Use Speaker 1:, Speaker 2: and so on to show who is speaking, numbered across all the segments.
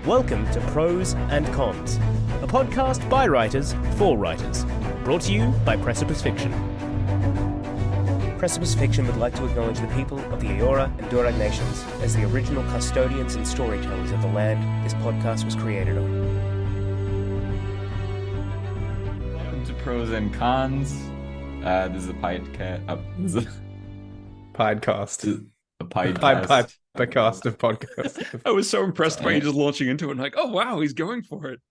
Speaker 1: Welcome to Prose and Cons, a podcast by writers for writers, brought to you by Precipice Fiction. Precipice Fiction would like to acknowledge the people of the Eora and Durag nations as the original custodians and storytellers of the land this podcast was created on.
Speaker 2: Welcome to Pros and Cons. This is a podcast. This is
Speaker 3: Podcast.
Speaker 2: a podcast.
Speaker 3: Podcast of podcasts.
Speaker 4: I was so impressed by you just launching into it and like, oh wow, he's going for it.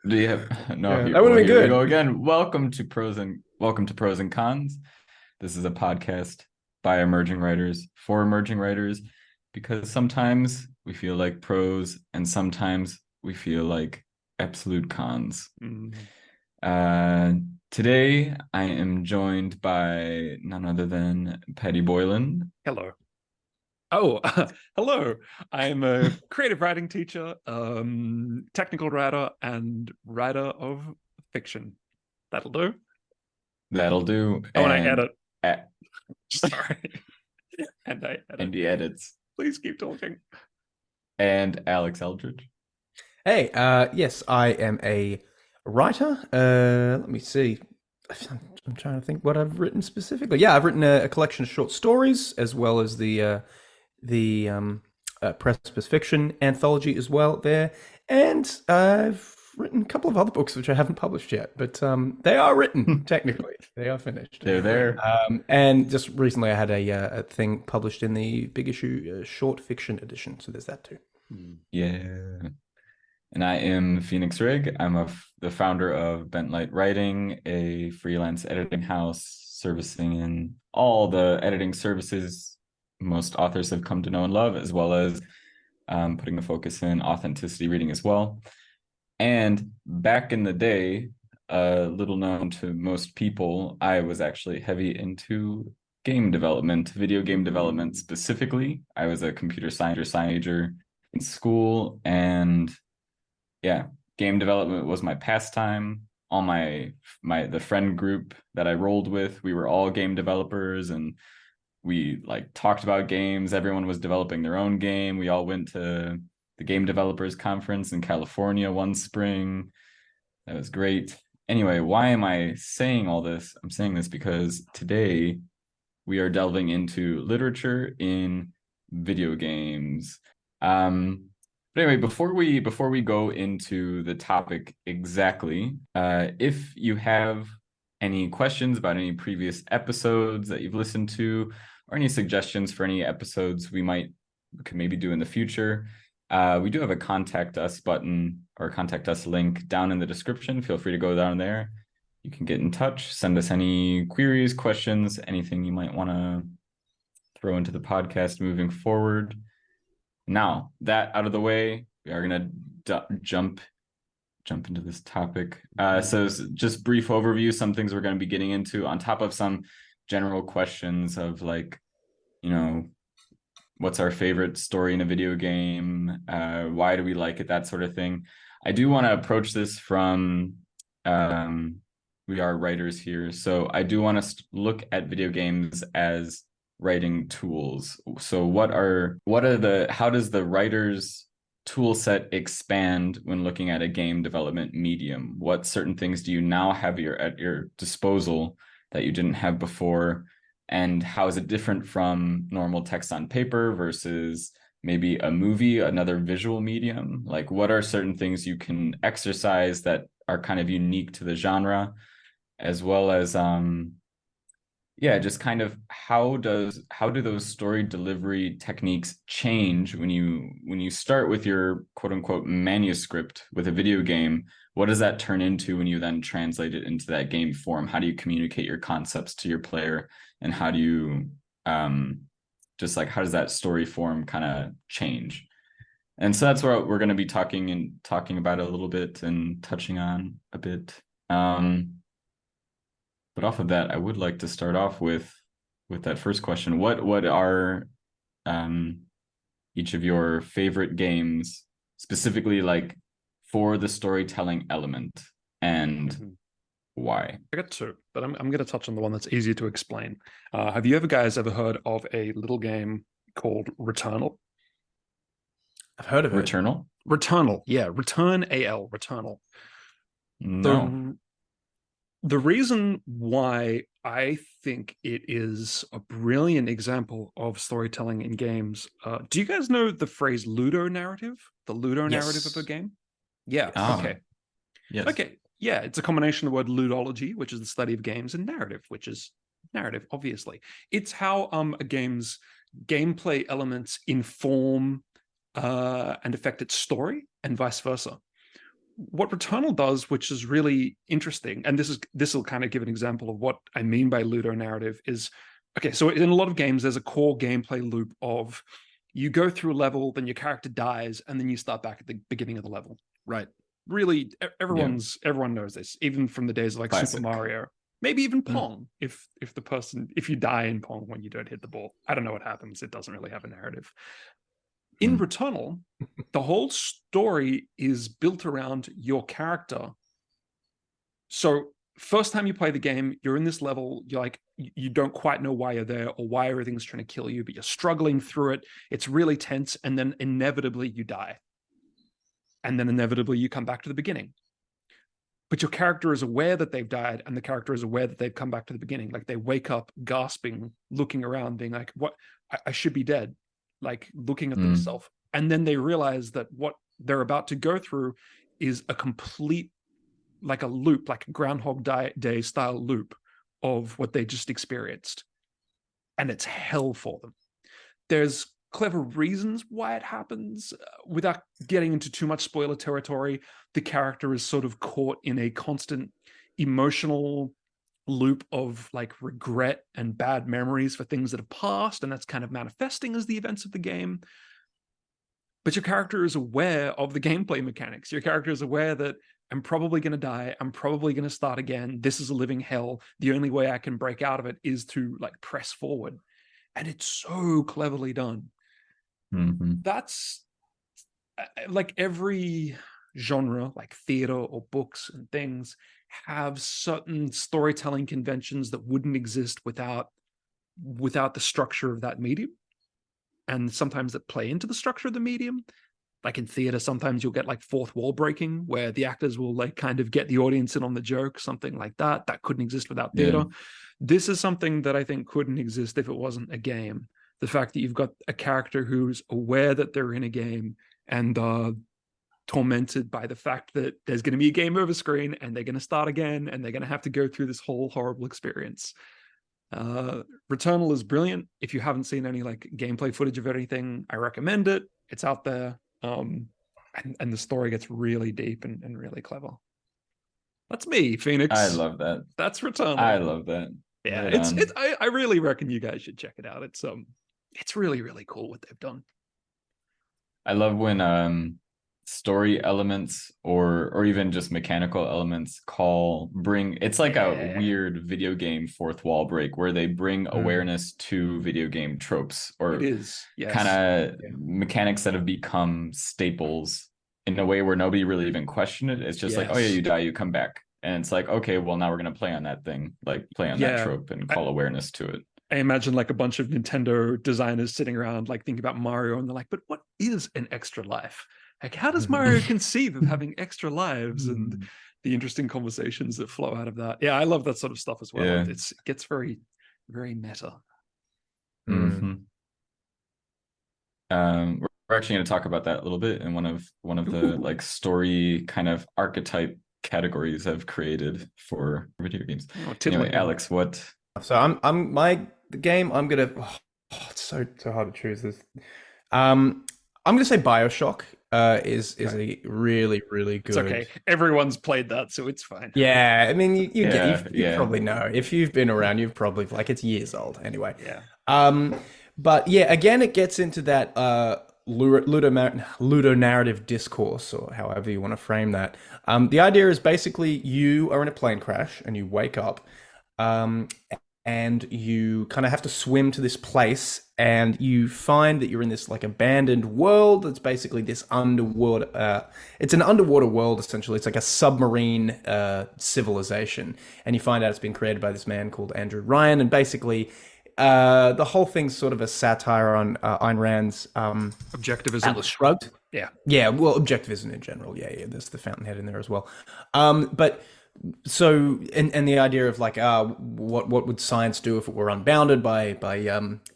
Speaker 2: Do you have no?
Speaker 3: Yeah, that would have been
Speaker 2: here we
Speaker 3: good.
Speaker 2: go again. Welcome to Pros and Cons. This is a podcast by emerging writers for emerging writers, because sometimes we feel like pros and sometimes we feel like absolute cons. Today I am joined by none other than Paddy Boylan.
Speaker 4: Hello. Oh, hello. I'm a creative writing teacher, technical writer, and writer of fiction. That'll do.
Speaker 2: That'll do.
Speaker 4: Oh, and I edit. Sorry. And I edit.
Speaker 2: And he edits.
Speaker 4: Please keep talking.
Speaker 2: And Alex Eldridge.
Speaker 3: Hey, yes, I am a writer. Let me see. I'm trying to think what I've written specifically. Yeah, I've written a collection of short stories, as well as the Precipice Fiction anthology as well there. And I've written a couple of other books which I haven't published yet, but they are written, technically. They are finished.
Speaker 2: They're there.
Speaker 3: And just recently I had a thing published in the big issue short fiction edition, so there's that too.
Speaker 2: Yeah. And I am Phoenix Raig. I'm the founder of Bent Light Writing, a freelance editing house servicing in all the editing services most authors have come to know and love, as well as putting a focus in authenticity reading as well. And back in the day, little known to most people, I was actually heavy into game development, video game development specifically. I was a computer science major in school, and yeah, game development was my pastime. All the friend group that I rolled with, we were all game developers, and we like talked about games. Everyone was developing their own game. We all went to the Game Developers Conference in California one spring. That was great. Anyway, why am I saying all this? I'm saying this because today we are delving into literature in video games. But anyway, before we go into the topic exactly, if you have any questions about any previous episodes that you've listened to, or any suggestions for any episodes we could maybe do in the future, we do have a contact us button or contact us link down in the description. Feel free to go down there. You can get in touch, send us any queries, questions, anything you might want to throw into the podcast moving forward. Now, that out of the way, we are going to jump into this topic. So just brief overview, some things we're going to be getting into on top of some general questions of like, what's our favorite story in a video game? Why do we like it? That sort of thing. I do want to approach this from, we are writers here. So I do want to look at video games as writing tools. So how does the writer's tool set expand when looking at a game development medium? What certain things do you now have at your disposal that you didn't have before? And how is it different from normal text on paper versus maybe a movie, another visual medium? Like, what are certain things you can exercise that are kind of unique to the genre, as well as just kind of how do those story delivery techniques change when you start with your quote unquote manuscript with a video game? What does that turn into when you then translate it into that game form? How do you communicate your concepts to your player? And how do you how does that story form kind of change? And so that's what we're going to be talking about a little bit and touching on a bit. But off of that, I would like to start off with that first question. What are each of your favorite games, specifically like for the storytelling element, and why?
Speaker 4: I got two, but I'm going to touch on the one that's easier to explain. Have you guys ever heard of a little game called Returnal?
Speaker 3: I've heard of it.
Speaker 4: Returnal. Yeah, Return AL, Returnal.
Speaker 2: No.
Speaker 4: The reason why I think it is a brilliant example of storytelling in games, do you guys know the phrase ludo-narrative? The ludo-narrative of a game? Yeah, okay.
Speaker 2: Yes.
Speaker 4: Okay, yeah, it's a combination of the word ludology, which is the study of games, and narrative, which is narrative, obviously. It's how a game's gameplay elements inform and affect its story, and vice versa. What Returnal does, which is really interesting, and this will kind of give an example of what I mean by ludo narrative, is okay. So in a lot of games, there's a core gameplay loop of you go through a level, then your character dies, and then you start back at the beginning of the level. Right? Really, everyone knows this, even from the days of like
Speaker 2: Classic.
Speaker 4: Super Mario, maybe even Pong. If you die in Pong when you don't hit the ball, I don't know what happens. It doesn't really have a narrative. In Returnal, the whole story is built around your character. So first time you play the game, you're in this level, you're like, you don't quite know why you're there or why everything's trying to kill you, but you're struggling through it. It's really tense. And then inevitably you die. And then inevitably you come back to the beginning. But your character is aware that they've died, and the character is aware that they've come back to the beginning. Like they wake up gasping, looking around, being like, what? I should be dead. Like looking at themselves, and then they realize that what they're about to go through is a complete, like a loop, like a Groundhog Day style loop of what they just experienced, and it's hell for them. There's clever reasons why it happens. Without getting into too much spoiler territory, the character is sort of caught in a constant emotional loop of like regret and bad memories for things that have passed, and that's kind of manifesting as the events of the game. But your character is aware of the gameplay mechanics. Your character is aware that I'm probably going to die, I'm probably going to start again, this is a living hell, the only way I can break out of it is to like press forward. And it's so cleverly done. That's like every genre, like theater or books and things, have certain storytelling conventions that wouldn't exist without the structure of that medium, and sometimes that play into the structure of the medium. Like in theater, sometimes you'll get like fourth wall breaking, where the actors will like kind of get the audience in on the joke, something like that couldn't exist without theater. This is something that I think couldn't exist if it wasn't a game. The fact that you've got a character who's aware that they're in a game and tormented by the fact that there's going to be a game over screen and they're going to start again and they're going to have to go through this whole horrible experience. Returnal is brilliant. If you haven't seen any like gameplay footage of anything, I recommend it. It's out there. And the story gets really deep and really clever. That's me, Phoenix.
Speaker 2: I love that.
Speaker 4: That's Returnal.
Speaker 2: I love that.
Speaker 4: Yeah,
Speaker 2: Right
Speaker 4: I really reckon you guys should check it out. It's really, really cool what they've done.
Speaker 2: I love when story elements or even just mechanical elements bring it's like a weird video game fourth wall break where they bring awareness to video game tropes or
Speaker 4: it is
Speaker 2: kind of mechanics that have become staples in a way where nobody really even questioned it. It's just like, oh yeah, you die, you come back. And it's like, okay, well now we're going to play on that thing, like play on that trope and call awareness to it.
Speaker 4: I imagine like a bunch of Nintendo designers sitting around like thinking about Mario, and they're like, but what is an extra life? Like, how does Mario conceive of having extra lives? And the interesting conversations that flow out of that. Yeah, I love that sort of stuff as well.
Speaker 2: Yeah.
Speaker 4: It gets very, very meta.
Speaker 2: We're actually going to talk about that a little bit in one of the like story kind of archetype categories I've created for video games. Anyway, Alex, what?
Speaker 3: So I'm the game. I'm gonna. It's so hard to choose this. I'm gonna say BioShock is a really, really good.
Speaker 4: It's okay. Everyone's played that, so it's fine.
Speaker 3: Yeah, I mean you probably know if you've been around. You've probably like it's years old anyway.
Speaker 4: Yeah.
Speaker 3: But yeah, again, it gets into that ludo-narrative discourse, or however you want to frame that. The idea is basically you are in a plane crash and you wake up, and you kind of have to swim to this place, and you find that you're in this like abandoned world that's basically this underwater. It's an underwater world essentially. It's like a submarine civilization, and you find out it's been created by this man called Andrew Ryan, and basically. The whole thing's sort of a satire on Ayn Rand's
Speaker 4: objectivism.
Speaker 3: Atlas Shrugged. Yeah, well, objectivism in general. Yeah, there's the fountainhead in there as well. But so, and the idea of like, what would science do if it were unbounded by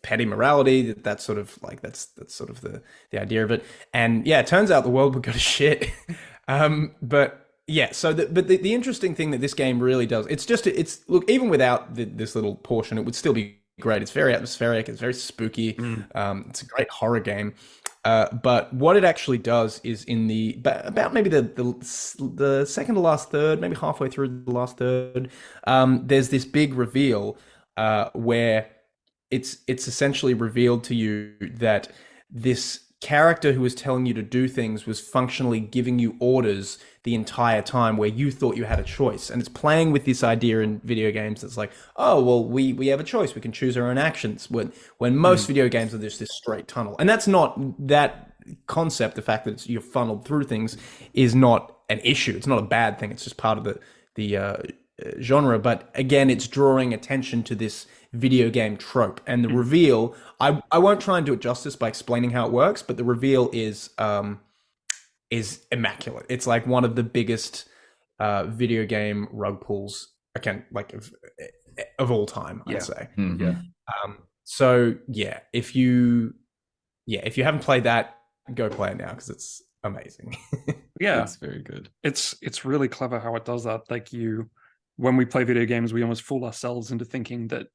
Speaker 3: petty morality? That's sort of like that's sort of the idea of it. And yeah, it turns out the world would go to shit. But yeah, so the interesting thing that this game really does, it's look, even without this little portion, it would still be great. It's very atmospheric. It's very spooky. It's a great horror game. But what it actually does is in about maybe the second to last third, maybe halfway through the last third, there's this big reveal where it's essentially revealed to you that this character who was telling you to do things was functionally giving you orders the entire time where you thought you had a choice. And it's playing with this idea in video games that's like, oh, well, we have a choice. We can choose our own actions when most video games are just this straight tunnel. And that's not that concept. The fact that you're funneled through things is not an issue. It's not a bad thing. It's just part of the genre. But again, it's drawing attention to this video game trope. And the reveal, I won't try and do it justice by explaining how it works, but the reveal is immaculate. It's like one of the biggest video game rug pulls of all time, I'd say. So yeah, if you haven't played that, go play it now because it's amazing.
Speaker 4: Yeah,
Speaker 2: it's very good.
Speaker 4: It's really clever how it does that. Like when we play video games, we almost fool ourselves into thinking that,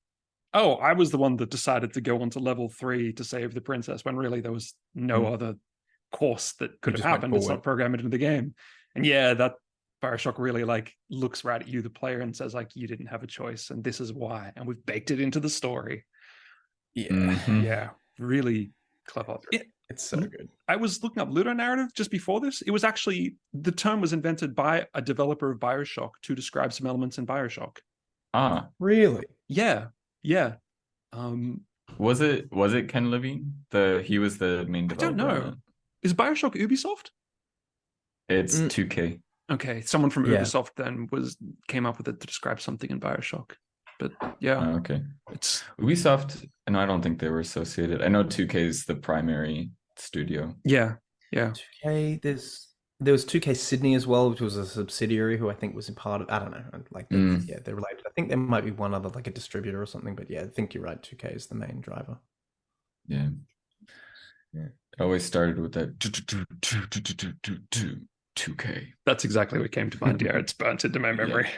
Speaker 4: oh, I was the one that decided to go onto level 3 to save the princess, when really there was no other course that could have happened. It's not programmed into the game. And yeah, that Bioshock really like looks right at you, the player, and says like, you didn't have a choice and this is why, and we've baked it into the story. Yeah, really clever.
Speaker 3: It's so good.
Speaker 4: I was looking up ludo-narrative just before this. It was actually, the term was invented by a developer of Bioshock to describe some elements in Bioshock.
Speaker 3: Really?
Speaker 4: Yeah.
Speaker 2: Was it Ken Levine? He was the main developer.
Speaker 4: I don't know. Is Bioshock Ubisoft?
Speaker 2: It's 2K.
Speaker 4: Okay, someone from Ubisoft then came up with it to describe something in Bioshock. But yeah,
Speaker 2: okay. It's Ubisoft, and I don't think they were associated. I know 2K is the primary studio.
Speaker 4: Yeah.
Speaker 3: 2K. There was 2K Sydney as well, which was a subsidiary who I think was a part of. I don't know. Like, they're related. I think there might be one other, like a distributor or something. But yeah, I think you're right. 2K is the main driver.
Speaker 2: Yeah. It always started with that 2K.
Speaker 4: That's exactly what came to mind. Yeah, it's burnt into my memory.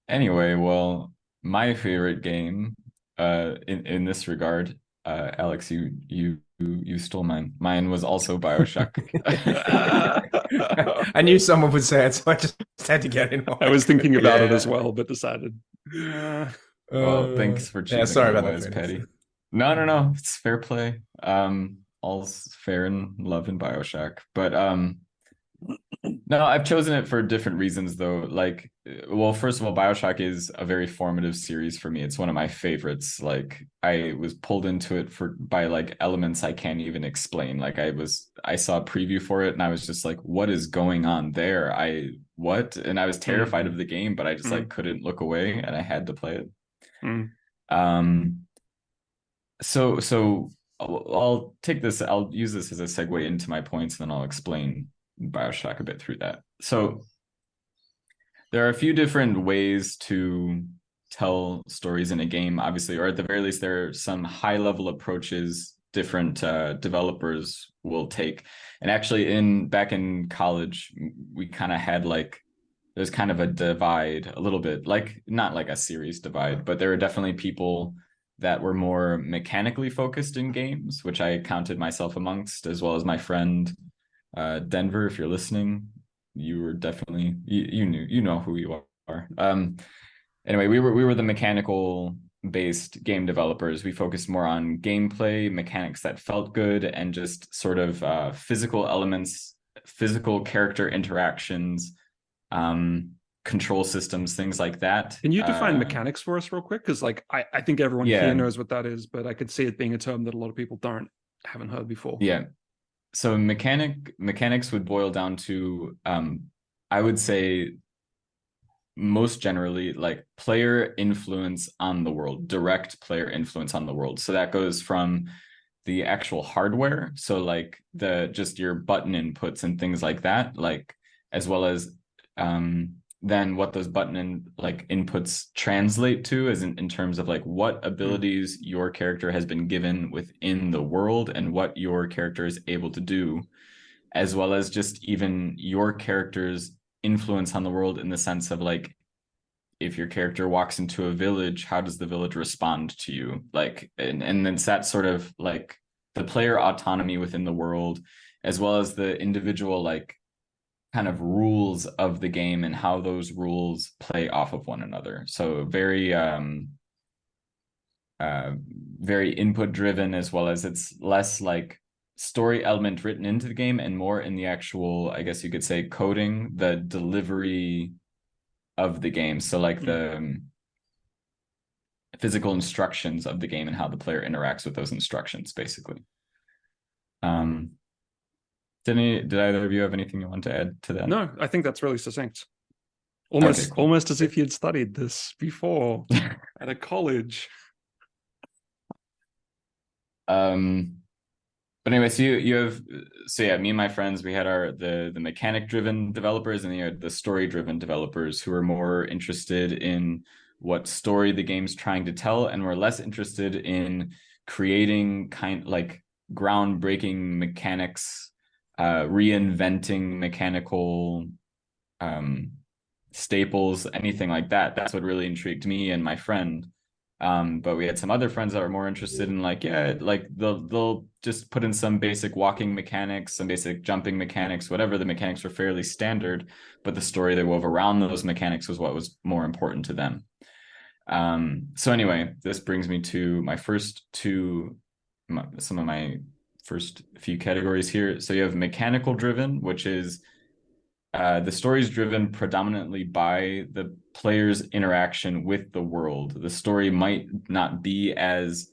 Speaker 2: Anyway, well, my favorite game in this regard, Alex, you stole mine. Mine was also Bioshock.
Speaker 3: I knew someone would say it, so I just had to get in.
Speaker 4: I was thinking about it as well, but decided.
Speaker 2: Well, thanks for choosing.
Speaker 3: Sorry about that,
Speaker 2: Paddy. No. It's fair play. All's fair in love in Bioshock. But no, I've chosen it for different reasons though. Like, well, first of all, Bioshock is a very formative series for me. It's one of my favorites. Like, I was pulled into it by like elements I can't even explain. Like, I saw a preview for it and I was just like, what is going on there? And I was terrified of the game, but I just like couldn't look away and I had to play it. So I'll use this as a segue into my points, and then I'll explain Bioshock a bit through that. So there are a few different ways to tell stories in a game, obviously, or at the very least, there are some high-level approaches different developers will take. And actually, back in college, we kind of had there's kind of a divide a little bit, like not like a serious divide, but there are definitely people that were more mechanically focused in games, which I counted myself amongst, as well as my friend Denver. If you're listening, you were definitely you know who you are. Anyway, we were the mechanical based game developers. We focused more on gameplay mechanics that felt good and just sort of physical elements, physical character interactions, control systems, things like that.
Speaker 4: Can you define mechanics for us real quick? Because I think everyone here knows what that is, but I could see it being a term that a lot of people haven't heard before.
Speaker 2: Yeah. So mechanics would boil down to I would say most generally like player influence on the world, direct player influence on the world. So that goes from the actual hardware, so like just your button inputs and things like that, like as well as then what those inputs translate to is in terms of like what abilities your character has been given within the world and what your character is able to do, as well as just even your character's influence on the world in the sense of like, if your character walks into a village, how does the village respond to you? Like, and it's that sort of like the player autonomy within the world, as well as the individual like kind of rules of the game and how those rules play off of one another. So very very input driven, as well as it's less like story element written into the game and more in the actual, I guess you could say, coding, the delivery of the game. So like the physical instructions of the game and how the player interacts with those instructions, basically. Did either of you have anything you want to add to that?
Speaker 4: No, I think that's really succinct. Almost,
Speaker 2: Okay, cool.
Speaker 4: almost as if you'd studied this before at a college.
Speaker 2: But anyway, so you have, so yeah, me and my friends, we had the mechanic driven developers, and you had the story driven developers who were more interested in what story the game's trying to tell, and were less interested in creating groundbreaking mechanics, reinventing mechanical staples, anything like that. That's what really intrigued me and my friend. But we had some other friends that were more interested in they'll just put in some basic walking mechanics, some basic jumping mechanics, whatever. The mechanics were fairly standard, but the story they wove around those mechanics was what was more important to them. So anyway, this brings me to some of my first few categories here. So you have mechanical driven, which is the story is driven predominantly by the player's interaction with the world. The story might not be as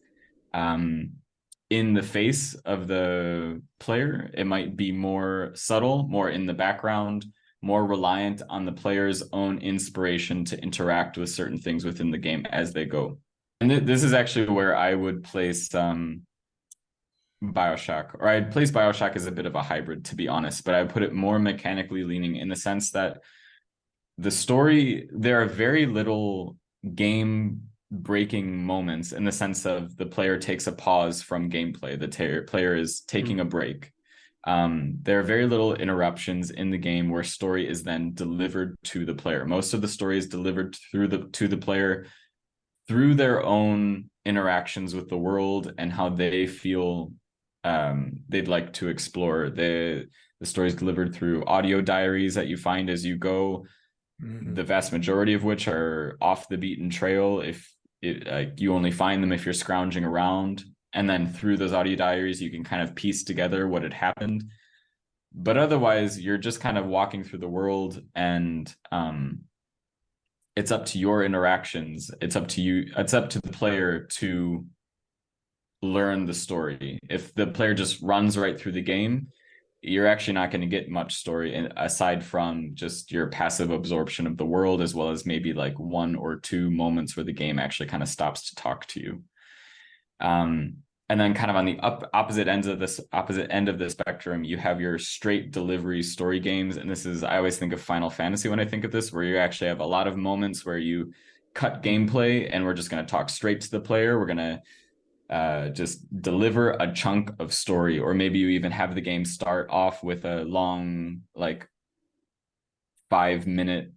Speaker 2: in the face of the player. It might be more subtle, more in the background, more reliant on the player's own inspiration to interact with certain things within the game as they go. And this is actually where I would place BioShock, or I'd place BioShock as a bit of a hybrid, to be honest, but I put it more mechanically leaning in the sense that the story, there are very little game breaking moments in the sense of the player takes a pause from gameplay. The player is taking a break. There are very little interruptions in the game where story is then delivered to the player. Most of the story is delivered to the player through their own interactions with the world and how they feel they'd like to explore. The story is delivered through audio diaries that you find as you go, the vast majority of which are off the beaten trail. You only find them if you're scrounging around, and then through those audio diaries you can kind of piece together what had happened. But otherwise you're just kind of walking through the world, and it's up to your interactions. It's up to the player to learn the story. If the player just runs right through the game, you're actually not going to get much story aside from just your passive absorption of the world, as well as maybe like one or two moments where the game actually kind of stops to talk to you. And then kind of on the opposite end of the spectrum, you have your straight delivery story games. And I always think of Final Fantasy when I think of this, where you actually have a lot of moments where you cut gameplay and we're just going to talk straight to the player. We're going to just deliver a chunk of story, or maybe you even have the game start off with a long 5-minute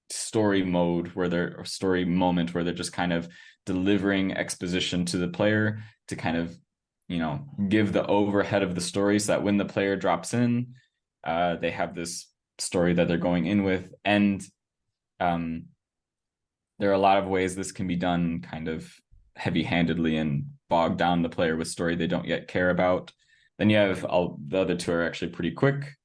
Speaker 2: story moment where they're just kind of delivering exposition to the player to kind of give the overhead of the story, so that when the player drops in, they have this story that they're going in with. And there are a lot of ways this can be done kind of heavy-handedly and bog down the player with story they don't yet care about. Then you have the other two are actually pretty quick.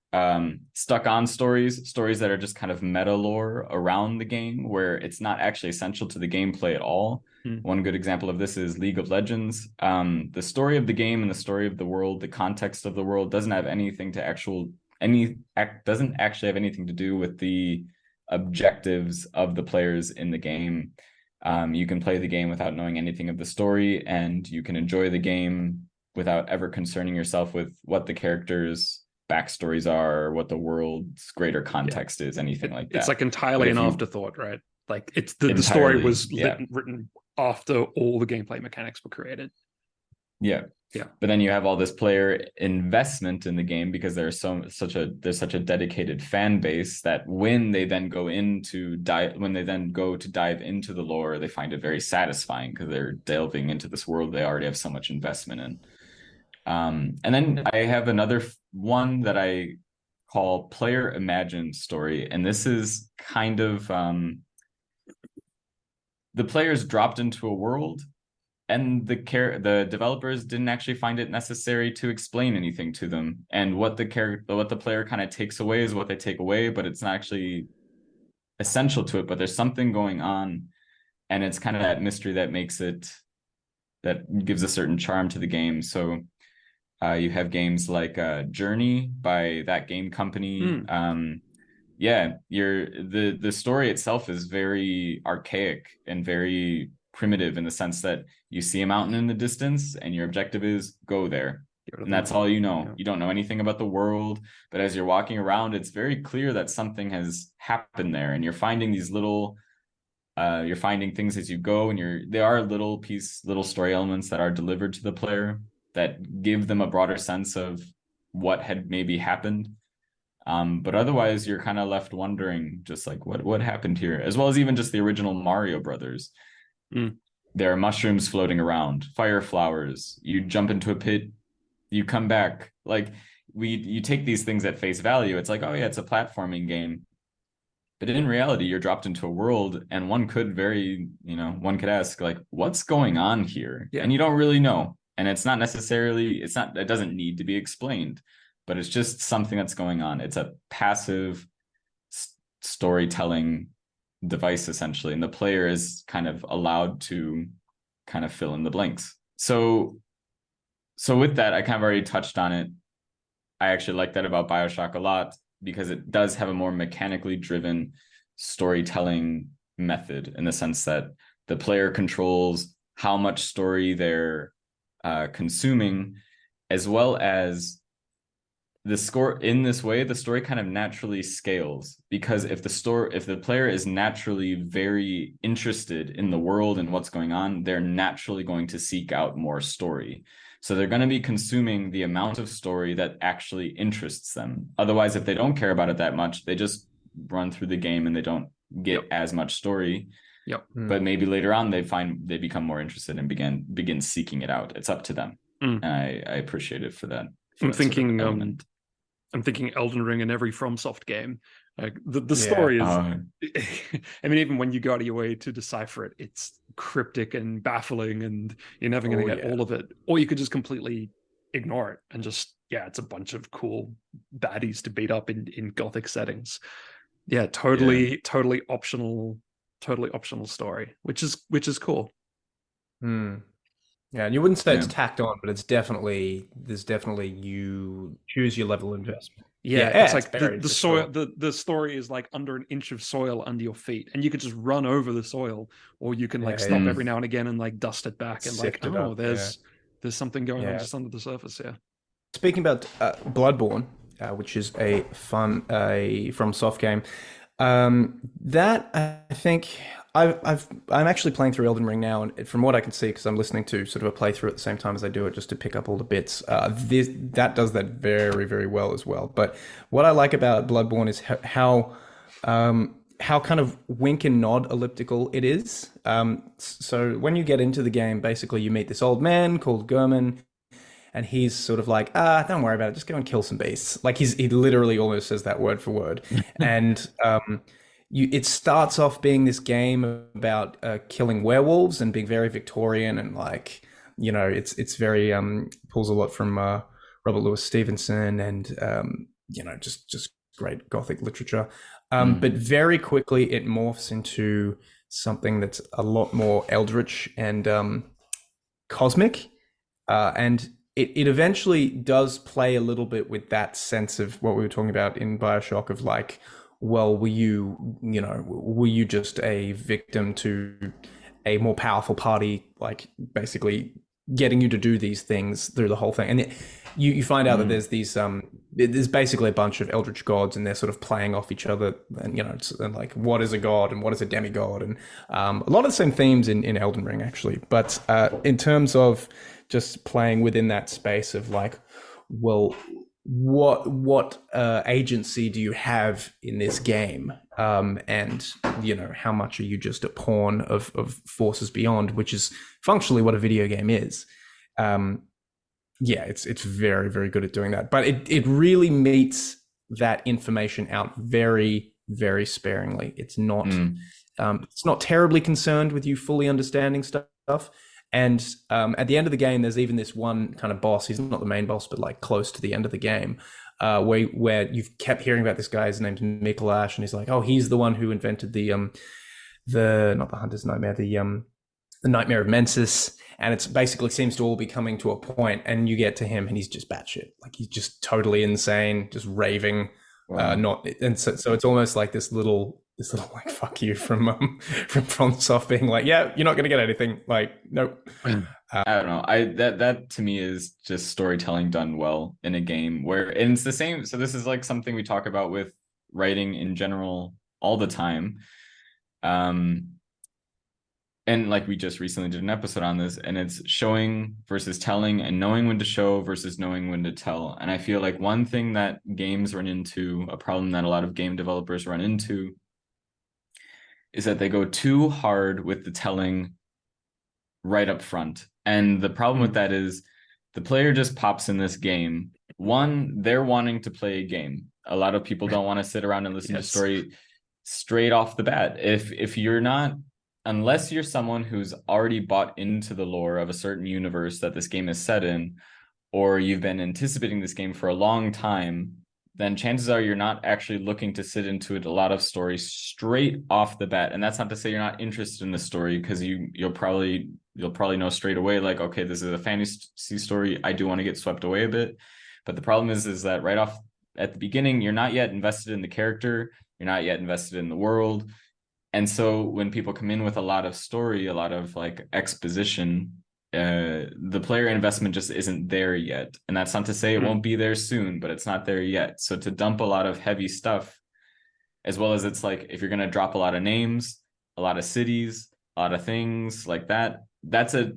Speaker 2: Stuck on stories that are just kind of meta lore around the game, where it's not actually essential to the gameplay at all. One good example of this is League of Legends. The story of the game and the story of the world, the context of the world, doesn't actually have anything to do with the objectives of the players in the game. You can play the game without knowing anything of the story, and you can enjoy the game without ever concerning yourself with what the characters' backstories are, or what the world's greater context is, anything like that.
Speaker 4: It's like entirely an afterthought, right? Like it's the story was written after all the gameplay mechanics were created.
Speaker 2: Yeah. But then you have all this player investment in the game because there's such a dedicated fan base that when they then go to dive into the lore, they find it very satisfying because they're delving into this world they already have so much investment in. And then I have another one that I call player imagined story, and this is kind of the players dropped into a world, and the developers didn't actually find it necessary to explain anything to them. And what the player kind of takes away is what they take away, but it's not actually essential to it. But there's something going on, and it's kind of that mystery that gives a certain charm to the game. So you have games like Journey by that game company. The story itself is very archaic and very primitive in the sense that you see a mountain in the distance and your objective is go there, and that's all you know. You don't know anything about the world, but as you're walking around, it's very clear that something has happened there, and you're finding these little you're finding things as you go, and there are little story elements that are delivered to the player that give them a broader sense of what had maybe happened. But otherwise you're kind of left wondering just like what happened here, as well as even just the original Mario Brothers. There are mushrooms floating around, fire flowers, you jump into a pit, you come back. Like you take these things at face value. It's like, oh yeah, it's a platforming game. But in reality, you're dropped into a world, and one could ask, like, what's going on here? And you don't really know. And it doesn't need to be explained, but it's just something that's going on. It's a passive storytelling device, essentially, and the player is kind of allowed to kind of fill in the blanks. So with that, I kind of already touched on it. I actually like that about BioShock a lot because it does have a more mechanically driven storytelling method, in the sense that the player controls how much story they're consuming, as well as the score. In this way, the story kind of naturally scales, because if the player is naturally very interested in the world and what's going on, they're naturally going to seek out more story. So they're going to be consuming the amount of story that actually interests them. Otherwise, if they don't care about it that much, they just run through the game and they don't get as much story. But maybe later on they become more interested and begin seeking it out. It's up to them. And I appreciate it for that.
Speaker 4: I'm thinking Elden Ring in every FromSoft game. Like the story is, I mean, even when you go out of your way to decipher it, it's cryptic and baffling, and you're never going to get all of it. Or you could just completely ignore it and just, it's a bunch of cool baddies to beat up in gothic settings. Totally optional story, which is cool.
Speaker 3: Yeah, and you wouldn't say it's tacked on, but there's definitely you choose your level of investment.
Speaker 4: It's like the soil. The story is like under an inch of soil under your feet, and you could just run over the soil, or you can stop every now and again and like dust it back and
Speaker 3: Sift it up,
Speaker 4: there's something going on just under the surface.
Speaker 3: Speaking about Bloodborne, which is a fun FromSoft game, that I think I'm actually playing through Elden Ring now, and from what I can see, because I'm listening to sort of a playthrough at the same time as I do it, just to pick up all the bits, that does that very, very well as well. But what I like about Bloodborne is how kind of wink and nod elliptical it is. So when you get into the game, basically you meet this old man called Gurman, and he's sort of like, don't worry about it, just go and kill some beasts. Like he literally almost says that word for word. And it starts off being this game about killing werewolves and being very Victorian, and like, it's very pulls a lot from Robert Louis Stevenson and just great Gothic literature. But very quickly it morphs into something that's a lot more Eldritch and cosmic, and it eventually does play a little bit with that sense of what we were talking about in BioShock of like, well, were you just a victim to a more powerful party, like basically getting you to do these things through the whole thing. And you find out that there's these there's basically a bunch of Eldritch gods, and they're sort of playing off each other. And and like, what is a god and what is a demigod, and a lot of the same themes in Elden Ring actually. But in terms of just playing within that space of like, well, what agency do you have in this game, and how much are you just a pawn of forces beyond, which is functionally what a video game is. It's very, very good at doing that, but it really meets that information out very, very sparingly. It's not terribly concerned with you fully understanding stuff. And at the end of the game, there's even this one kind of boss. He's not the main boss, but like close to the end of the game, where you've kept hearing about this guy. His name's Mikolash, and he's like, oh, he's the one who invented the not the Hunter's Nightmare, the Nightmare of Mensis. And it's basically seems to all be coming to a point, and you get to him, and he's just batshit. Like, he's just totally insane, just raving.
Speaker 2: Wow.
Speaker 3: So it's almost like this little like fuck you from FromSoft being like, yeah, you're not gonna get anything. Like, nope.
Speaker 2: I don't know. That to me is just storytelling done well in a game where, and it's the same. So this is like something we talk about with writing in general all the time. And like, we just recently did an episode on this, and it's showing versus telling, and knowing when to show versus knowing when to tell. And I feel like one thing that games run into, a problem that a lot of game developers run into, is that they go too hard with the telling right up front. And the problem with that is the player just pops in this game. One, they're wanting to play a game. A lot of people don't want to sit around and listen to story straight off the bat. If you're not, unless you're someone who's already bought into the lore of a certain universe that this game is set in, or you've been anticipating this game for a long time, then chances are you're not actually looking to sit into it a lot of stories straight off the bat. And that's not to say you're not interested in the story, because you'll probably know straight away, like, okay, this is a fantasy story, I do want to get swept away a bit. But the problem is that right off at the beginning, you're not yet invested in the character, you're not yet invested in the world. And so when people come in with a lot of story, a lot of like exposition, the player investment just isn't there yet. And that's not to say it won't be there soon, but it's not there yet. So to dump a lot of heavy stuff, as well as it's like, if you're going to drop a lot of names, a lot of cities, a lot of things like that, that's a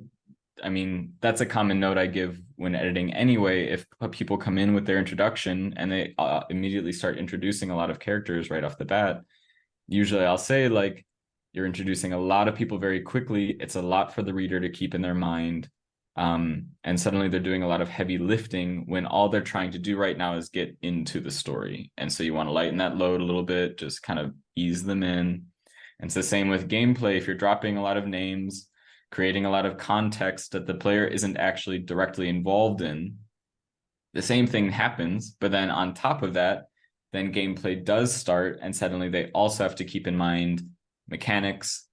Speaker 2: common note I give when editing anyway. If people come in with their introduction and they immediately start introducing a lot of characters right off the bat, usually I'll say, like, you're introducing a lot of people very quickly. It's a lot for the reader to keep in their mind. And suddenly they're doing a lot of heavy lifting when all they're trying to do right now is get into the story. And so you want to lighten that load a little bit, just kind of ease them in. And it's the same with gameplay. If you're dropping a lot of names, creating a lot of context that the player isn't actually directly involved in, the same thing happens. But then on top of that, then gameplay does start, and suddenly they also have to keep in mind mechanics,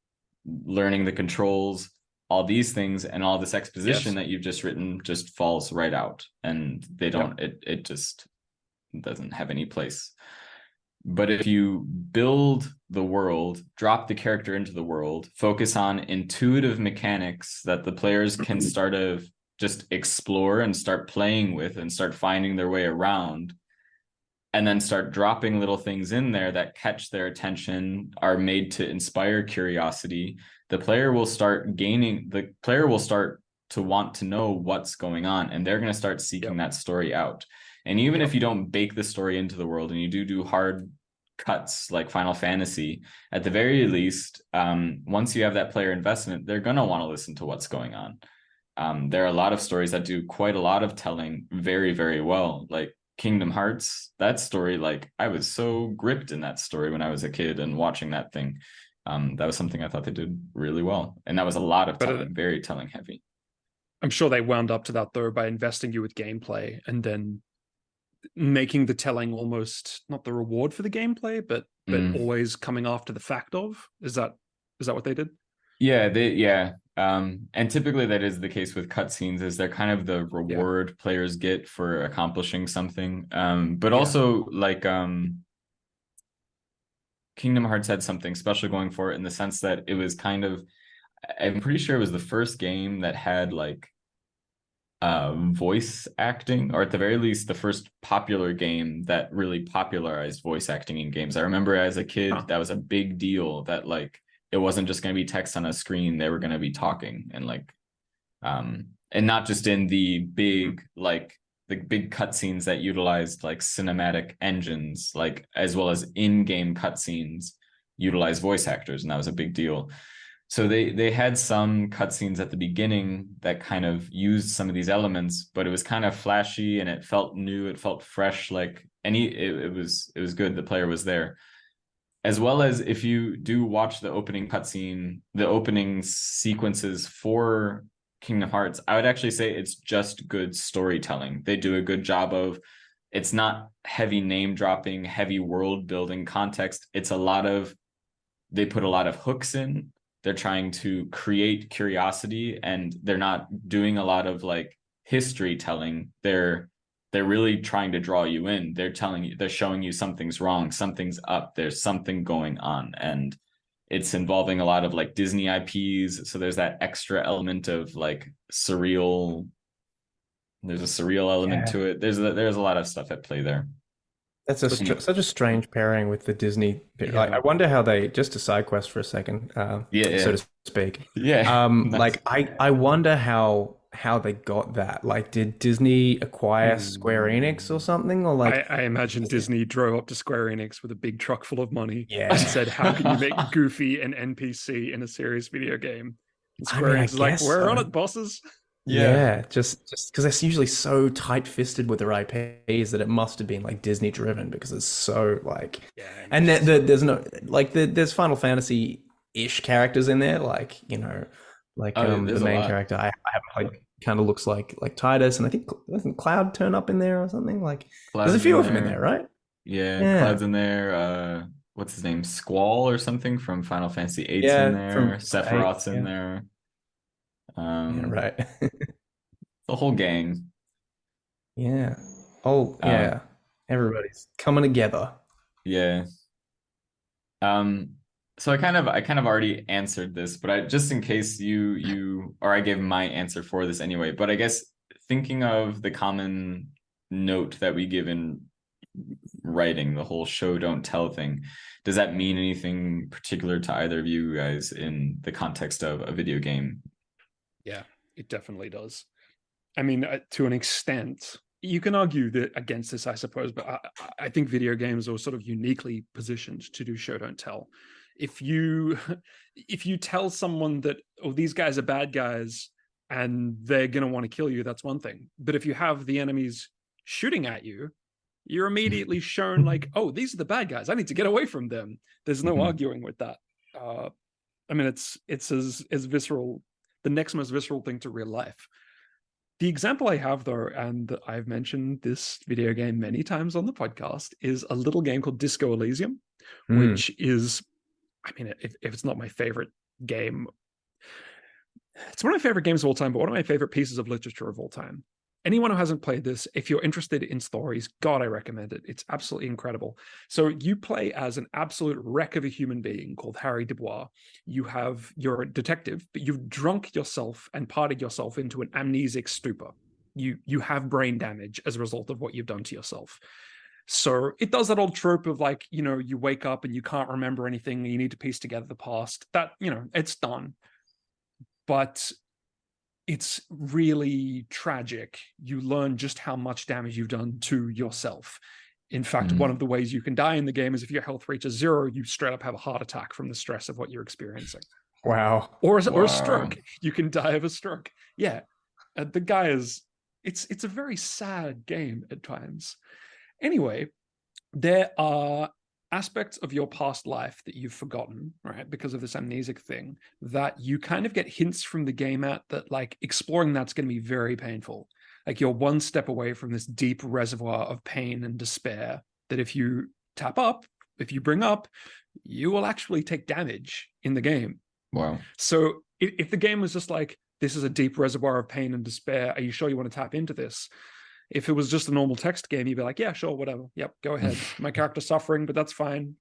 Speaker 2: learning the controls, all these things, and all this exposition that you've just written just falls right out, and they don't, it just doesn't have any place. But if you build the world, drop the character into the world, focus on intuitive mechanics that the players can start to just explore and start playing with and start finding their way around, and then start dropping little things in there that catch their attention, are made to inspire curiosity, the player will start to want to know what's going on, and they're going to start seeking that story out. And even if you don't bake the story into the world, and you do hard cuts like Final Fantasy, at the very least, once you have that player investment, they're going to want to listen to what's going on. There are a lot of stories that do quite a lot of telling very, very well, like Kingdom Hearts. That story, like, I was so gripped in that story when I was a kid and watching that thing. That was something I thought they did really well, and that was a lot of telling, very telling heavy.
Speaker 4: I'm sure they wound up to that though by investing you with gameplay and then making the telling almost not the reward for the gameplay, but always coming after the fact of. Is that what they did?
Speaker 2: Yeah, and typically that is the case with cutscenes, is they're kind of the reward players get for accomplishing something. But also, like, Kingdom Hearts had something special going for it in the sense that it was kind of, I'm pretty sure it was the first game that had like voice acting, or at the very least, the first popular game that really popularized voice acting in games. I remember as a kid, that was a big deal, that like it wasn't just going to be text on a screen, they were going to be talking, and like and not just in the big like the big cutscenes that utilized like cinematic engines, like as well as in-game cutscenes utilize voice actors, and that was a big deal. So they had some cutscenes at the beginning that kind of used some of these elements, but it was kind of flashy and it felt new, it felt fresh, like it was good. The player was there. As well as if you do watch the opening cutscene, the opening sequences for Kingdom Hearts, I would actually say it's just good storytelling. They do a good job of, it's not heavy name dropping, heavy world building context. It's a lot of, they put a lot of hooks in. They're trying to create curiosity, and they're not doing a lot of like history telling. They're really trying to draw you in. They're telling you, they're showing you something's wrong, something's up, there's something going on. And it's involving a lot of like Disney IPs. So there's that extra element of like surreal. There's a surreal element to it. There's a lot of stuff at play there.
Speaker 3: That's such a strange pairing with the Disney. Like, I wonder how they, just to side quest for a second, so to speak.
Speaker 2: Yeah.
Speaker 3: Like I wonder how they got that. Like, did Disney acquire Square Enix or something? Or like,
Speaker 4: I imagine Disney drove up to Square Enix with a big truck full of money
Speaker 3: and
Speaker 4: said, "How can you make Goofy an NPC in a serious video game?" And Square Enix is like, "We're on it, bosses."
Speaker 3: Yeah, just because they're usually so tight-fisted with their IPs that it must have been like Disney driven, because it's so like, and there's no like there's Final Fantasy-ish characters in there, like like the main character I haven't played kind of looks like Titus, and I think doesn't Cloud turn up in there or something? Like
Speaker 2: Cloud's
Speaker 3: there's a few of them in there, right?
Speaker 2: Yeah, Cloud's in there. What's his name? Squall or something from Final Fantasy VIII's in there. Sephiroth's in there.
Speaker 3: Right.
Speaker 2: The whole gang.
Speaker 3: Yeah. Oh, yeah. Everybody's coming together.
Speaker 2: Yeah. So I kind of already answered this, but just in case you or I gave my answer for this anyway, but I guess thinking of the common note that we give in writing, the whole show don't tell thing, does that mean anything particular to either of you guys in the context of a video game?
Speaker 4: Yeah, it definitely does. I mean, to an extent, you can argue that against this, I suppose, but I think video games are sort of uniquely positioned to do show don't tell. If you tell someone that, oh, these guys are bad guys and they're going to want to kill you, that's one thing. But if you have the enemies shooting at you, you're immediately shown like, oh, these are the bad guys, I need to get away from them. There's no arguing with that. I mean, it's as visceral, the next most visceral thing to real life. The example I have, though, and I've mentioned this video game many times on the podcast, is a little game called Disco Elysium, which is, I mean, if it's not my favorite game, it's one of my favorite games of all time, but one of my favorite pieces of literature of all time. Anyone who hasn't played this, if you're interested in stories, God, I recommend it. It's absolutely incredible. So you play as an absolute wreck of a human being called Harry Dubois. You're a detective, but you've drunk yourself and partied yourself into an amnesic stupor. You have brain damage as a result of what you've done to yourself. So it does that old trope of like, you wake up and you can't remember anything, and you need to piece together the past. That, it's done. But it's really tragic. You learn just how much damage you've done to yourself. In fact, one of the ways you can die in the game is if your health reaches 0, you straight up have a heart attack from the stress of what you're experiencing.
Speaker 3: Wow.
Speaker 4: Or a stroke. You can die of a stroke. Yeah. The guy is, it's a very sad game at times. Anyway, there are aspects of your past life that you've forgotten, right, because of this amnesic thing, that you kind of get hints from the game at that, like, exploring that's going to be very painful. Like, you're one step away from this deep reservoir of pain and despair that if you bring up, you will actually take damage in the game.
Speaker 2: Wow.
Speaker 4: So if the game was just like, this is a deep reservoir of pain and despair, are you sure you want to tap into this? If it was just a normal text game, you'd be like, yeah, sure, whatever. Yep, go ahead. My character's suffering, but that's fine.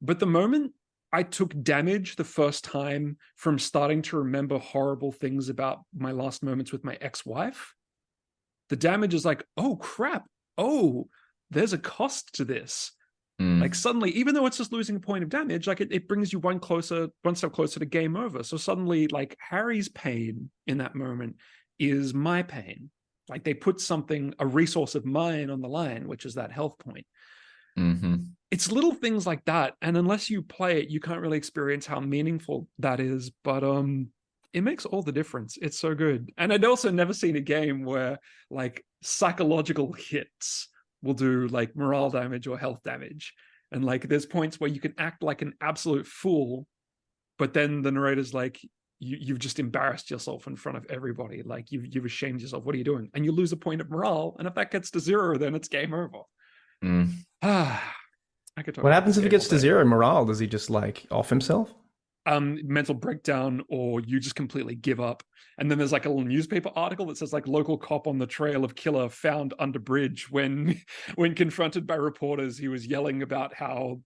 Speaker 4: But the moment I took damage the first time from starting to remember horrible things about my last moments with my ex-wife, the damage is like, oh crap, oh, there's a cost to this. Like suddenly, even though it's just losing a point of damage, like it brings you one step closer to game over. So suddenly, like Harry's pain in that moment is my pain. Like they put a resource of mine on the line, which is that health point. It's little things like that, and unless you play it, you can't really experience how meaningful that is. But it makes all the difference. It's so good. And I'd also never seen a game where like psychological hits will do like morale damage or health damage. And like there's points where you can act like an absolute fool, but then the narrator's like, you've just embarrassed yourself in front of everybody. Like you've ashamed yourself. What are you doing? And you lose a point of morale. And if that gets to 0, then it's game over. I could talk
Speaker 3: What
Speaker 4: about
Speaker 3: happens
Speaker 4: this
Speaker 3: if he
Speaker 4: game
Speaker 3: gets
Speaker 4: all
Speaker 3: to
Speaker 4: day.
Speaker 3: 0 morale? Does he just like off himself?
Speaker 4: Mental breakdown, or you just completely give up. And then there's like a little newspaper article that says like local cop on the trail of killer found under bridge. When confronted by reporters, he was yelling about how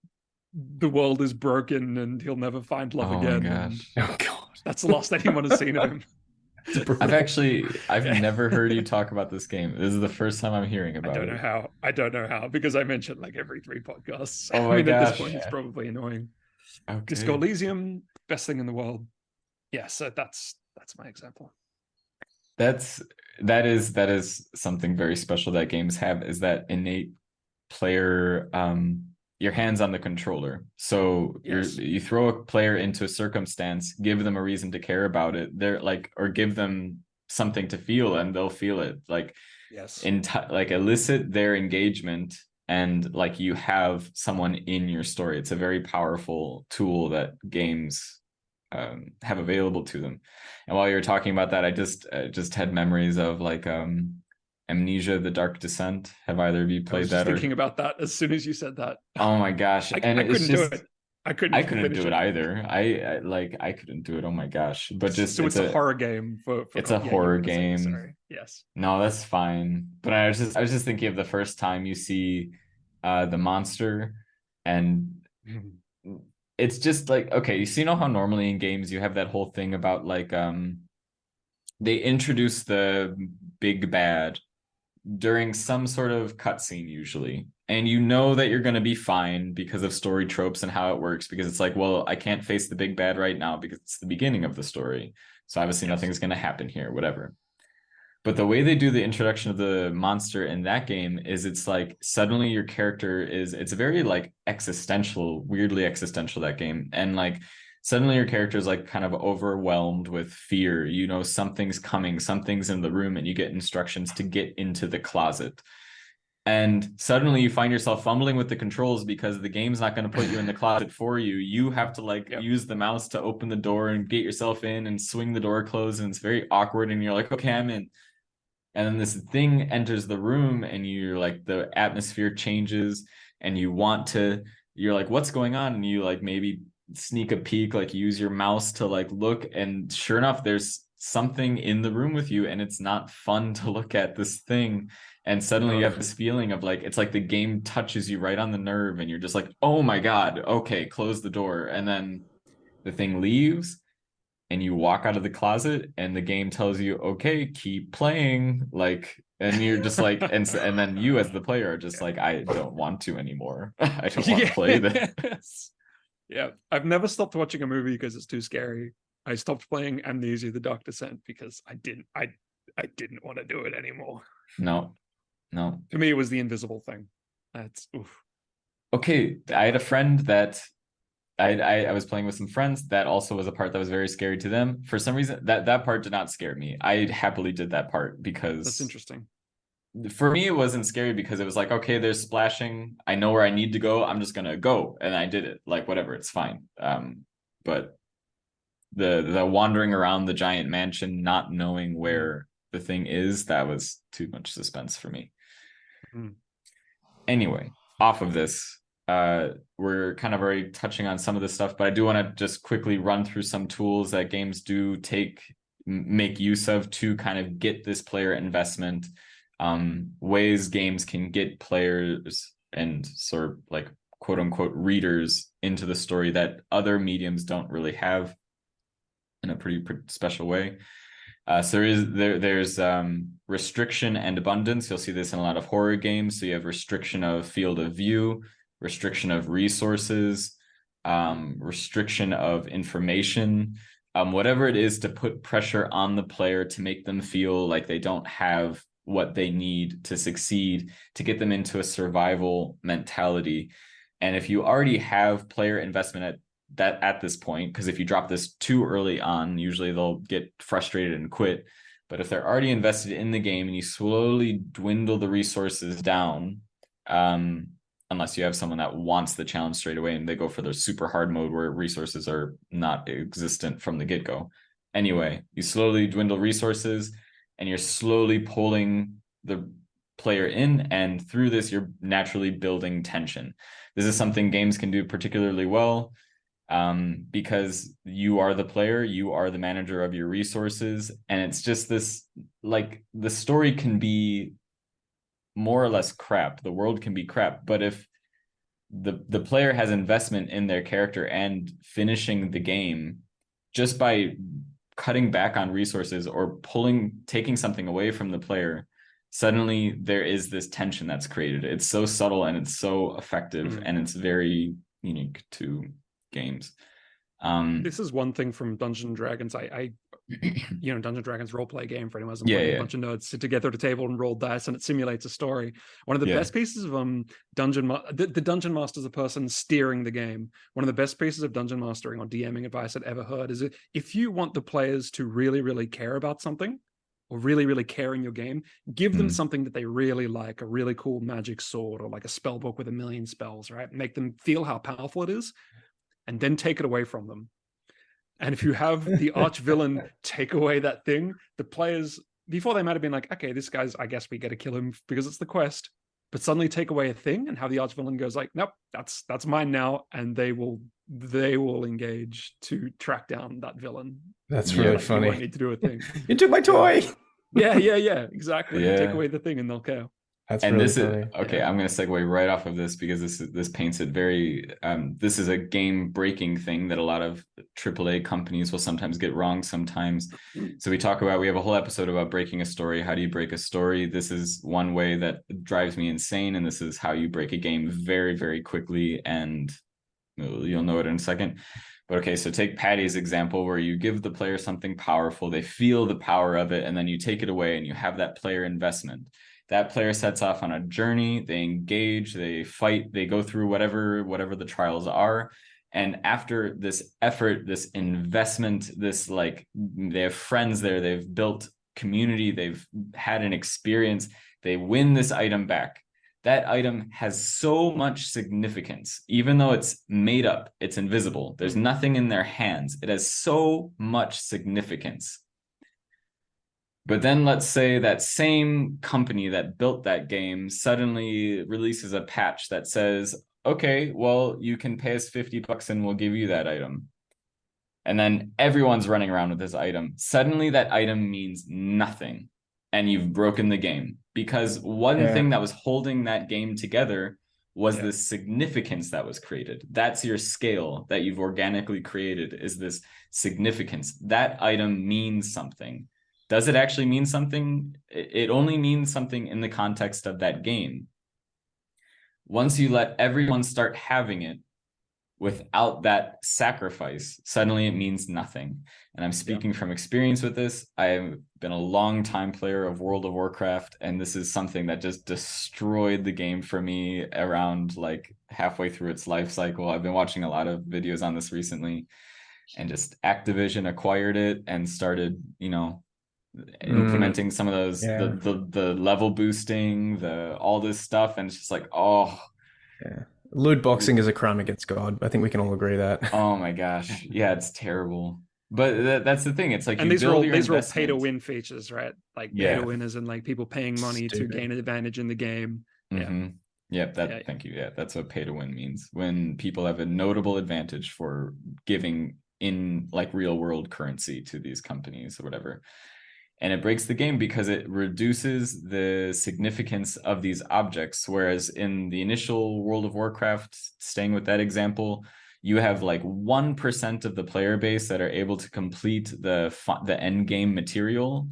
Speaker 4: the world is broken and he'll never find love again.
Speaker 2: My
Speaker 4: And
Speaker 2: gosh.
Speaker 3: Oh god.
Speaker 4: that's the last anyone has seen of him.
Speaker 2: I've
Speaker 4: Yeah.
Speaker 2: never heard you talk about this game. This is the first time I'm hearing about it.
Speaker 4: I don't know how, because I mentioned like every 3 podcasts.
Speaker 2: Oh
Speaker 4: I
Speaker 2: my
Speaker 4: mean, at this
Speaker 2: gosh.
Speaker 4: point, it's probably annoying.
Speaker 2: Okay.
Speaker 4: Disco Elysium, best thing in the world. Yeah, so that's my example.
Speaker 2: That is something very special that games have, is that innate player your hands on the controller. So
Speaker 4: Yes.
Speaker 2: you throw a player into a circumstance, give them a reason to care about it. They're like, or give them something to feel, and they'll feel it. Like
Speaker 4: Yes.
Speaker 2: like elicit their engagement, and like you have someone in your story. It's a very powerful tool that games have available to them. And while you're talking about that, I just had memories of like Amnesia: The Dark Descent. Have either of you
Speaker 4: I
Speaker 2: played
Speaker 4: was
Speaker 2: that?
Speaker 4: just thinking about that as soon as you said that.
Speaker 2: Oh my gosh.
Speaker 4: I
Speaker 2: And it's
Speaker 4: couldn't
Speaker 2: just
Speaker 4: do it. I couldn't
Speaker 2: do
Speaker 4: finish
Speaker 2: it either. I couldn't do it. Oh my gosh. But just
Speaker 4: so it's a horror game for
Speaker 2: it's a
Speaker 4: yeah,
Speaker 2: horror
Speaker 4: you were gonna say,
Speaker 2: game.
Speaker 4: sorry. Yes.
Speaker 2: No, that's fine. But I was just thinking of the first time you see the monster, and it's just like, okay, you know how normally in games you have that whole thing about like they introduce the big bad during some sort of cutscene usually, and you know that you're going to be fine because of story tropes and how it works, because it's like, well, I can't face the big bad right now because it's the beginning of the story, so obviously nothing's going to happen here, whatever. But the way they do the introduction of the monster in that game is, it's like suddenly your character it's very like existential, weirdly existential, that game. And like suddenly your character is like kind of overwhelmed with fear. You know, something's coming, something's in the room, and you get instructions to get into the closet. And suddenly you find yourself fumbling with the controls because the game's not going to put you in the closet for you. You have to like use the mouse to open the door and get yourself in and swing the door closed. And it's very awkward. And you're like, okay, I'm in. And then this thing enters the room, and you're like, the atmosphere changes, and you're like, what's going on? And you like maybe sneak a peek, like use your mouse to like look, and sure enough, there's something in the room with you, and it's not fun to look at this thing. And suddenly you have this feeling of like, it's like the game touches you right on the nerve, and you're just like, oh my God, okay, close the door. And then the thing leaves, and you walk out of the closet, and the game tells you, okay, keep playing. Like, and you're just like, and then you as the player are just like, I don't want to anymore. I don't want to play this.
Speaker 4: Yeah, I've never stopped watching a movie because it's too scary. I stopped playing Amnesia: The Dark Descent because I didn't want to do it anymore.
Speaker 2: No.
Speaker 4: For me, it was the invisible thing. That's oof.
Speaker 2: Okay, I had a friend that I was playing with some friends. That also was a part that was very scary to them. For some reason, that part did not scare me. I happily did that part because
Speaker 4: That's interesting.
Speaker 2: For me, it wasn't scary because it was like, okay, there's splashing. I know where I need to go. I'm just gonna go, and I did it. Like, whatever, it's fine. But the wandering around the giant mansion, not knowing where the thing is, that was too much suspense for me. Anyway, off of this, we're kind of already touching on some of this stuff, but I do want to just quickly run through some tools that games do make use of to kind of get this player investment, ways games can get players and sort of like quote unquote readers into the story that other mediums don't really have in a pretty special way. So there's restriction and abundance. You'll see this in a lot of horror games. So you have restriction of field of view, restriction of resources, restriction of information, whatever it is to put pressure on the player to make them feel like they don't have what they need to succeed, to get them into a survival mentality. And if you already have player investment at this point, because if you drop this too early on, usually they'll get frustrated and quit. But if they're already invested in the game and you slowly dwindle the resources down, unless you have someone that wants the challenge straight away and they go for their super hard mode where resources are not existent from the get-go. Anyway, you slowly dwindle resources and you're slowly pulling the player in, and through this you're naturally building tension. This is something games can do particularly well, because you are the player, you are the manager of your resources, and it's just this, like, the story can be more or less crap, the world can be crap, but if the player has investment in their character and finishing the game just by cutting back on resources or taking something away from the player, suddenly there is this tension that's created. It's so subtle and it's so effective, and it's very unique to games.
Speaker 4: This is one thing from Dungeons and Dragons. I Dungeons and Dragons role play game, for anyone who hasn't played. A bunch of nerds sit together at a table and roll dice, and it simulates a story. One of the best pieces of the dungeon master is a person steering the game. One of the best pieces of dungeon mastering or DMing advice I've ever heard is, if you want the players to really, really care about something, or really, really care in your game, give them something that they really like, a really cool magic sword, or like a spell book with 1,000,000 spells, right? Make them feel how powerful it is, and then take it away from them. And if you have the arch villain take away that thing, the players, before, they might have been like, okay, this guy's, I guess we got to kill him because it's the quest. But suddenly take away a thing and how the arch villain goes like, nope, that's mine now. And they will engage to track down that villain.
Speaker 3: That's really funny.
Speaker 4: You won't need to do a thing.
Speaker 3: You took my toy.
Speaker 4: Yeah, exactly.
Speaker 2: Yeah.
Speaker 4: Take away the thing and they'll care.
Speaker 3: That's
Speaker 2: and
Speaker 3: really
Speaker 2: this
Speaker 3: funny.
Speaker 2: is okay. I'm going to segue right off of this because this paints it very. This is a game breaking thing that a lot of AAA companies will sometimes get wrong. Sometimes, so we have a whole episode about breaking a story. How do you break a story? This is one way that drives me insane, and this is how you break a game very, very quickly. And you'll know it in a second. But okay, so take Paddy's example where you give the player something powerful, they feel the power of it, and then you take it away, and you have that player investment. That player sets off on a journey, they engage, they fight, they go through whatever the trials are. And after this effort, this investment, this, like, they have friends there, they've built community, they've had an experience, they win this item back. That item has so much significance, even though it's made up, it's invisible, there's nothing in their hands. It has so much significance. But then let's say that same company that built that game suddenly releases a patch that says, okay, well, you can pay us $50 and we'll give you that item. And then everyone's running around with this item. Suddenly that item means nothing. And you've broken the game. Because one thing that was holding that game together was this significance that was created. That's your scale that you've organically created, is this significance. That item means something. Does it actually mean something? It only means something in the context of that game. Once you let everyone start having it without that sacrifice, suddenly it means nothing. And I'm speaking from experience with this. I've been a long time player of World of Warcraft, and this is something that just destroyed the game for me around like halfway through its life cycle. I've been watching a lot of videos on this recently, and just Activision acquired it and started, implementing some of those the level boosting, all this stuff, and it's just like,
Speaker 3: loot boxing is a crime against God. I think we can all agree that.
Speaker 2: Oh my gosh, yeah, it's terrible. But that's the thing. It's like,
Speaker 4: and these are all pay to win features, right? Like pay to win, as in like people paying money to gain an advantage in the game.
Speaker 2: Thank you. Yeah, that's what pay to win means. When people have a notable advantage for giving in like real world currency to these companies or whatever. And it breaks the game because it reduces the significance of these objects. Whereas in the initial World of Warcraft, staying with that example, you have like 1% of the player base that are able to complete the end game material,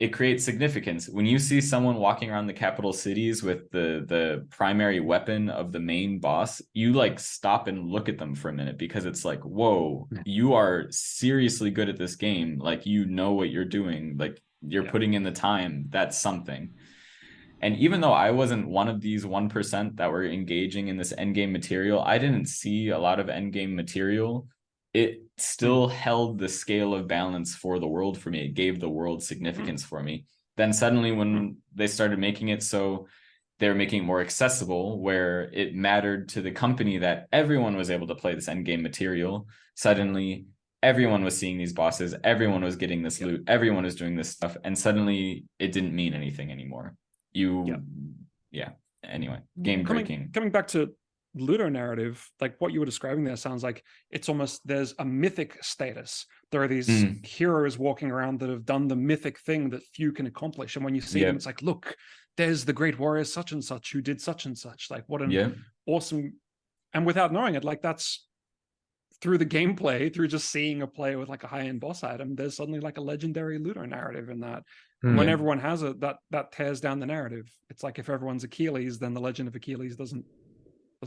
Speaker 2: it creates significance. When you see someone walking around the capital cities with the primary weapon of the main boss, you like stop and look at them for a minute, because it's like, whoa, you are seriously good at this game. Like, you know what you're doing. Like, you're putting in the time. That's something. And even though I wasn't one of these 1% that were engaging in this endgame material, I didn't see a lot of endgame material. It still held the scale of balance for the world for me. It gave the world significance for me. Then suddenly when they started making it so they were making it more accessible, where it mattered to the company that everyone was able to play this endgame material, suddenly everyone was seeing these bosses, everyone was getting this loot, everyone was doing this stuff, and suddenly it didn't mean anything anymore. Anyway, game breaking.
Speaker 4: Coming back to ludo-narrative, like what you were describing there sounds like it's almost, there's a mythic status. There are these heroes walking around that have done the mythic thing that few can accomplish, and when you see them, it's like, look, there's the great warrior such and such who did such and such. Like, what an awesome, and without knowing it, like, that's through the gameplay, through just seeing a player with like a high-end boss item, there's suddenly like a legendary ludo-narrative in that. When everyone has it, that tears down the narrative. It's like, if everyone's Achilles, then the legend of Achilles doesn't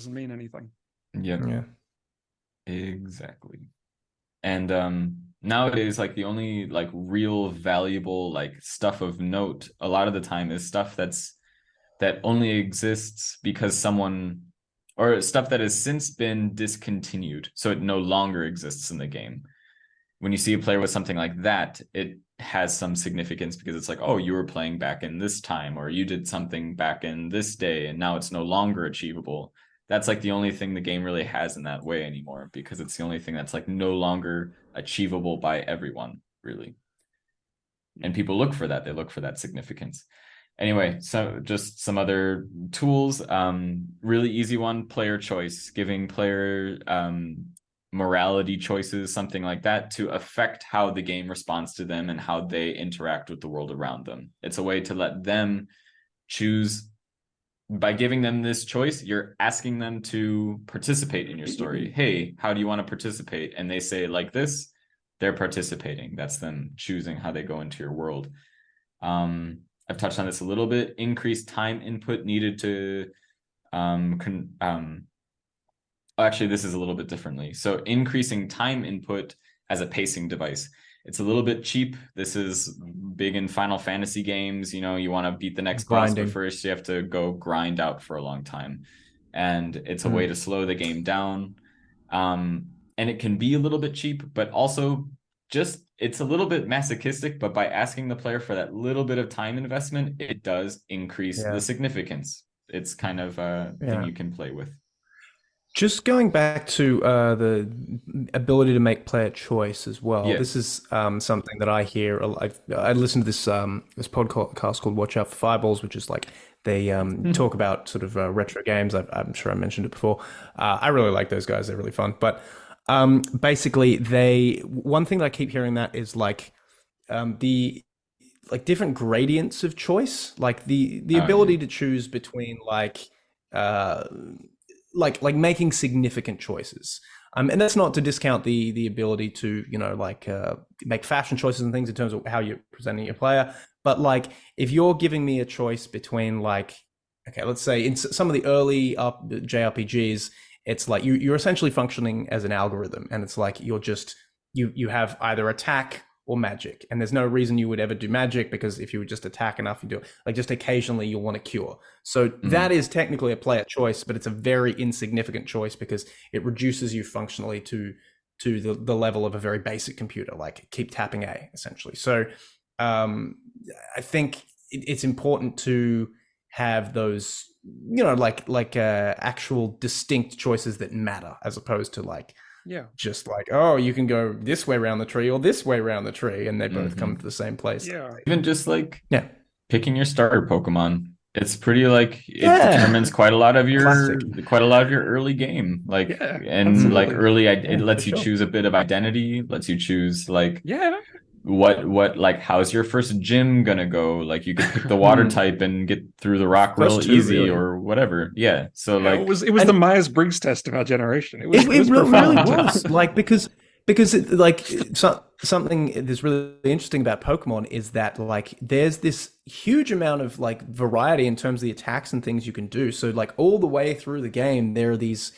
Speaker 4: mean anything.
Speaker 2: Yeah, exactly. And nowadays, like, the only like real valuable like stuff of note a lot of the time is stuff that only exists because someone, or stuff that has since been discontinued, so it no longer exists in the game. When you see a player with something like that, it has some significance, because it's like, oh, you were playing back in this time, or you did something back in this day, and now it's no longer achievable. That's like the only thing the game really has in that way anymore, because it's the only thing that's like no longer achievable by everyone, really. And people look for that. They look for that significance. Anyway, so just some other tools. Really easy one, player choice, giving player morality choices, something like that, to affect how the game responds to them and how they interact with the world around them. It's a way to let them choose. By giving them this choice, you're asking them to participate in your story. Hey, how do you want to participate? And they say like this, they're participating. That's them choosing how they go into your world. I've touched on this a little bit. Increased time input needed to actually, this is a little bit differently. So increasing time input as a pacing device. It's a little bit cheap. This is big in Final Fantasy games. You know, you want to beat the next boss, but first you have to go grind out for a long time. And it's a way to slow the game down. And it can be a little bit cheap, but also just, it's a little bit masochistic, but by asking the player for that little bit of time investment, it does increase the significance. It's kind of a thing you can play with.
Speaker 3: Just going back to the ability to make player choice as well. This is something that I hear. I listen to this podcast called Watch Out for Fireballs, which is like they talk about sort of retro games. I'm sure I mentioned it before. I really like those guys. They're really fun. But basically, one thing that I keep hearing that is like the different gradients of choice, like the ability to choose between like making significant choices. And that's not to discount the ability to, make fashion choices and things in terms of how you're presenting your player. But like, if you're giving me a choice between like, okay, let's say in some of the early JRPGs, it's like you're essentially functioning as an algorithm, and it's like you have either attack or magic, and there's no reason you would ever do magic, because if you would just attack enough, you do it. Like, just occasionally you'll want to cure. So that is technically a player choice, but it's a very insignificant choice because it reduces you functionally to the level of a very basic computer, like keep tapping A, essentially. So I think it's important to have those, actual distinct choices that matter, as opposed to like, just like, oh, you can go this way around the tree or this way around the tree, and they both come to the same place.
Speaker 2: Even just like picking your starter Pokemon, it's pretty like it determines quite a lot of your early game. Like and absolutely. Like early, it lets you choose a bit of identity, lets you choose like what like how's your first gym gonna go? Like you could pick the water type and get through the rock real easy, really. Or whatever. Yeah. So like
Speaker 4: it was the Myers-Briggs test of our generation. It
Speaker 3: really
Speaker 4: profound.
Speaker 3: was like because something that's really interesting about Pokemon is that like there's this huge amount of like variety in terms of the attacks and things you can do. So like all the way through the game, there are these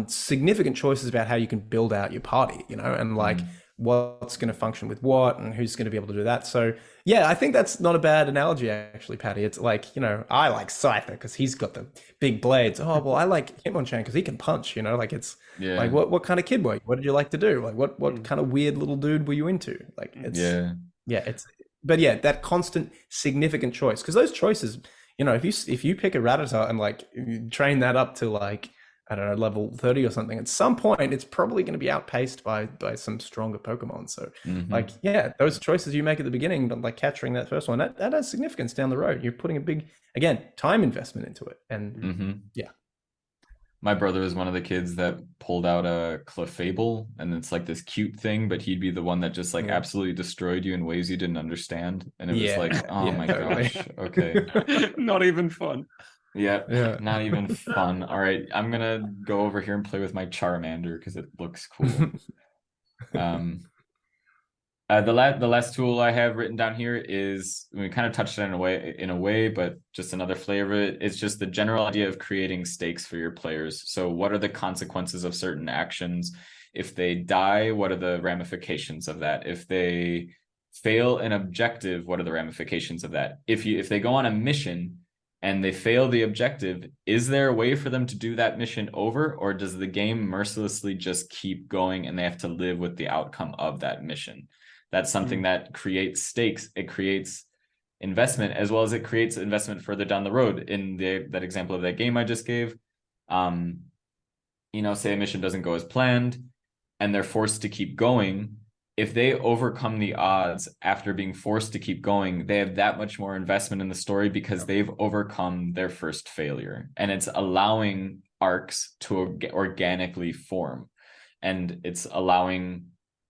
Speaker 3: significant choices about how you can build out your party, you know, and like what's going to function with what and who's going to be able to do that. So yeah, I think that's not a bad analogy actually, Paddy. It's like, you know, I like Scyther because he's got the big blades. Oh, well, I like Hitmonchan because he can punch, you know, like it's like what kind of kid were you? What did you like to do? Like what kind of weird little dude were you into? Like it's but yeah, that constant significant choice, because those choices, you know, if you pick a Rattata and like train that up to like, I don't know, level 30 or something, at some point it's probably going to be outpaced by some stronger Pokemon. So like, yeah, those choices you make at the beginning, but like capturing that first one, that has significance down the road. You're putting a big, again, time investment into it. And yeah.
Speaker 2: My brother is one of the kids that pulled out a Clefable, and it's like this cute thing, but he'd be the one that just like absolutely destroyed you in ways you didn't understand. And it was like, oh my gosh, okay.
Speaker 4: Not even fun.
Speaker 2: Yeah, not even fun. All right, I'm gonna go over here and play with my Charmander because it looks cool. The last tool I have written down here is, we kind of touched on it in a way, but just another flavor of it. It's just the general idea of creating stakes for your players. So what are the consequences of certain actions? If they die, what are the ramifications of that? If they fail an objective, what are the ramifications of that? If they go on a mission and they fail the objective, is there a way for them to do that mission over, or does the game mercilessly just keep going and they have to live with the outcome of that mission? That's something that creates stakes. It creates investment, as well as it creates investment further down the road. In that example of that game I just gave, you know, say a mission doesn't go as planned and they're forced to keep going. If they overcome the odds after being forced to keep going, they have that much more investment in the story because they've overcome their first failure. And it's allowing arcs to organically form. And it's allowing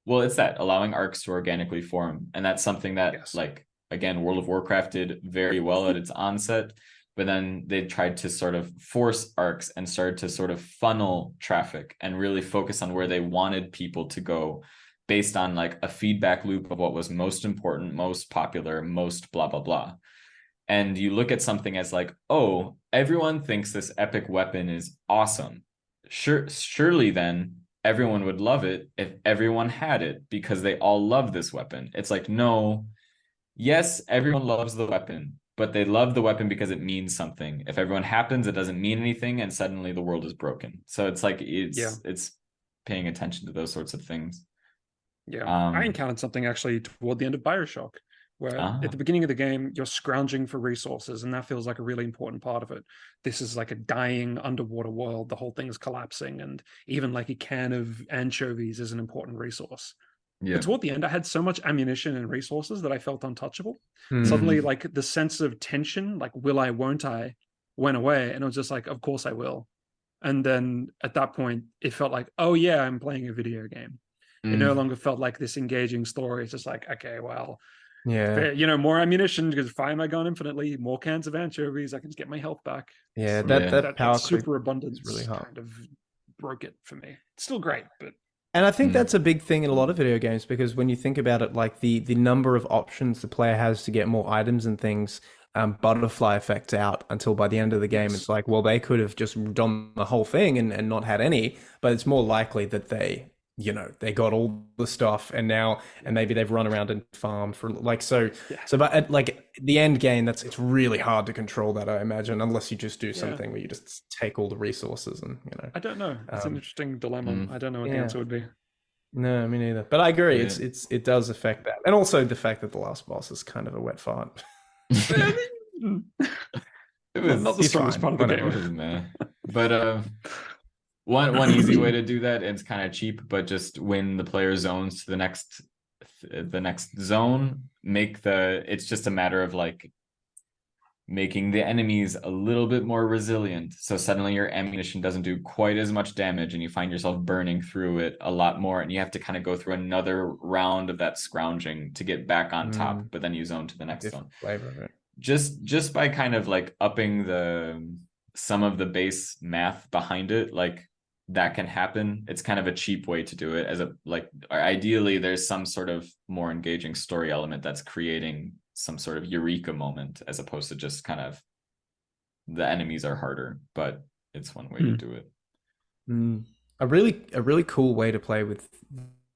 Speaker 2: arcs to organically form. And that's something that, like, again, World of Warcraft did very well at its onset, but then they tried to sort of force arcs and started to sort of funnel traffic and really focus on where they wanted people to go, based on like a feedback loop of what was most important, most popular, most blah, blah, blah. And you look at something as like, oh, everyone thinks this epic weapon is awesome. Surely then everyone would love it if everyone had it because they all love this weapon. It's like, no, yes, everyone loves the weapon, but they love the weapon because it means something. If everyone happens, it doesn't mean anything, and suddenly the world is broken. So it's like, it's paying attention to those sorts of things.
Speaker 4: Yeah, I encountered something actually toward the end of BioShock, where at the beginning of the game, you're scrounging for resources, and that feels like a really important part of it. This is like a dying underwater world. The whole thing is collapsing, and even like a can of anchovies is an important resource. Yeah. But toward the end, I had so much ammunition and resources that I felt untouchable. Suddenly, like the sense of tension, like will I, won't I, went away, and it was just like, of course I will. And then at that point, it felt like, oh yeah, I'm playing a video game. It no longer felt like this engaging story. It's just like, okay, well, you know, more ammunition because fire my gun infinitely, more cans of anchovies, I can just get my health back.
Speaker 3: Yeah, that power
Speaker 4: super abundance
Speaker 3: really hard.
Speaker 4: kind of broke it for me. It's still great, but.
Speaker 3: And I think that's a big thing in a lot of video games, because when you think about it, like the number of options the player has to get more items and things, butterfly effects out until by the end of the game, it's like, well, they could have just done the whole thing and not had any, but it's more likely that they, you know, they got all the stuff and maybe they've run around and farmed for like, so but at like the end game, it's really hard to control that, I imagine, unless you just do something where you just take all the resources and, you know.
Speaker 4: I don't know. It's an interesting dilemma. I don't know what the answer would be.
Speaker 3: No, me neither. But I agree. It does affect that. And also the fact that the last boss is kind of a wet fart.
Speaker 4: It was not the strongest part of the
Speaker 2: game. But one easy way to do that, and it's kind of cheap, but just win the player zones to the next zone. It's just a matter of like making the enemies a little bit more resilient. So suddenly your ammunition doesn't do quite as much damage and you find yourself burning through it a lot more. And you have to kind of go through another round of that scrounging to get back on top, but then you zone to the next one.
Speaker 3: Flavor of it.
Speaker 2: Just by kind of like upping some of the base math behind it, like that can happen. It's kind of a cheap way to do it, as a like ideally there's some sort of more engaging story element that's creating some sort of eureka moment, as opposed to just kind of the enemies are harder, but it's one way to do it.
Speaker 3: A really cool way to play with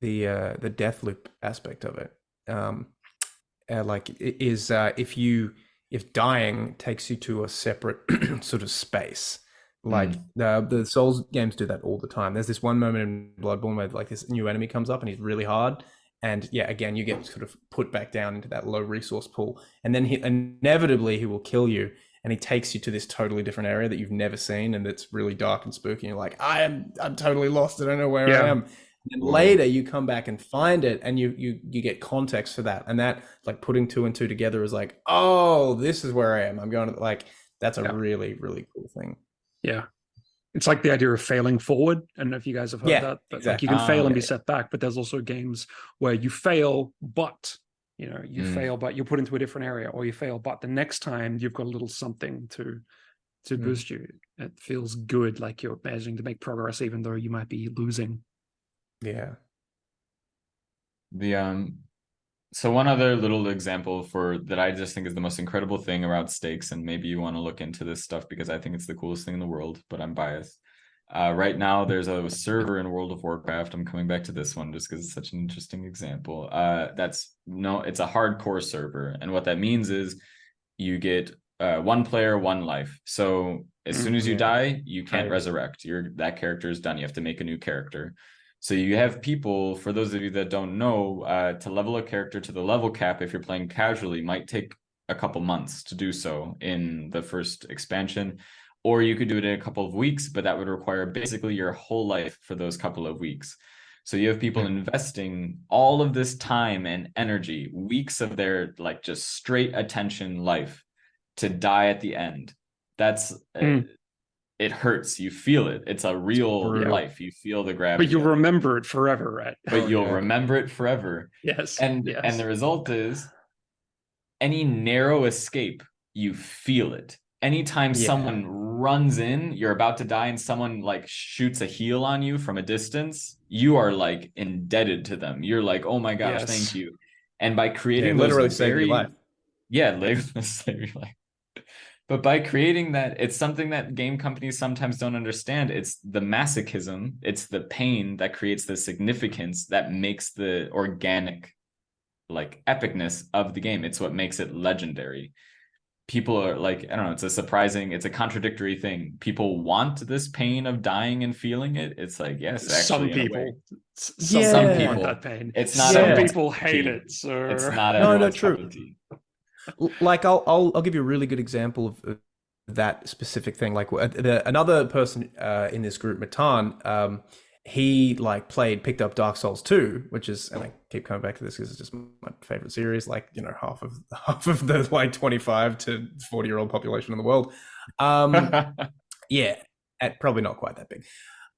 Speaker 3: the death loop aspect of it. If dying takes you to a separate sort of space. Like the Souls games do that all the time. There's this one moment in Bloodborne where like this new enemy comes up and he's really hard. And yeah, again, you get sort of put back down into that low resource pool. And then inevitably he will kill you, and he takes you to this totally different area that you've never seen, and it's really dark and spooky. And you're like, I'm totally lost. I don't know where I am. And later you come back and find it, and you get context for that. And that, like, putting 2 and 2 together is like, oh, this is where I am. I'm going to, like, that's a really, really cool thing.
Speaker 4: Yeah. It's like the idea of failing forward. I don't know if you guys have heard that, but
Speaker 3: exactly.
Speaker 4: like you can fail and be set back, but there's also games where you fail, but you fail, but you're put into a different area, or you fail, but the next time you've got a little something to boost you. It feels good, like you're managing to make progress, even though you might be losing.
Speaker 3: Yeah.
Speaker 2: So one other little example that I just think is the most incredible thing around stakes, and maybe you want to look into this stuff because I think it's the coolest thing in the world, but I'm biased. Right now, there's a server in World of Warcraft. I'm coming back to this one just because it's such an interesting example. It's a hardcore server, and what that means is you get 1 player, 1 life. So as soon as you die, you can't resurrect. That character is done. You have to make a new character. So you have people, for those of you that don't know, to level a character to the level cap, if you're playing casually, might take a couple months to do so in the first expansion, or you could do it in a couple of weeks, but that would require basically your whole life for those couple of weeks. So you have people investing all of this time and energy, weeks of their like just straight attention life, to die at the end. That's... It hurts. You feel it. It's a real life. You feel the gravity.
Speaker 4: But you'll remember it forever, right?
Speaker 2: But you'll remember it forever.
Speaker 4: Yes.
Speaker 2: And the result is any narrow escape, you feel it. Anytime someone runs in, you're about to die, and someone like shoots a heal on you from a distance, you are like indebted to them. You're like, oh my gosh, thank you. And by creating
Speaker 3: literally save your life.
Speaker 2: Literally save your life. But by creating that, it's something that game companies sometimes don't understand. It's the masochism, it's the pain that creates the significance that makes the organic, like, epicness of the game. It's what makes it legendary. People are like, I don't know, it's a contradictory thing. People want this pain of dying and feeling it. It's like, yes, actually, some people
Speaker 4: want that pain.
Speaker 2: It's not.
Speaker 4: Some people hate it, sir.
Speaker 2: It's not
Speaker 3: true. Like I'll give you a really good example of that specific thing. Like another person in this group, Matan, he like picked up Dark Souls 2, which is, and I keep coming back to this because it's just my favorite series. Like, half of the like 25 to 40-year-old population in the world. Probably not quite that big.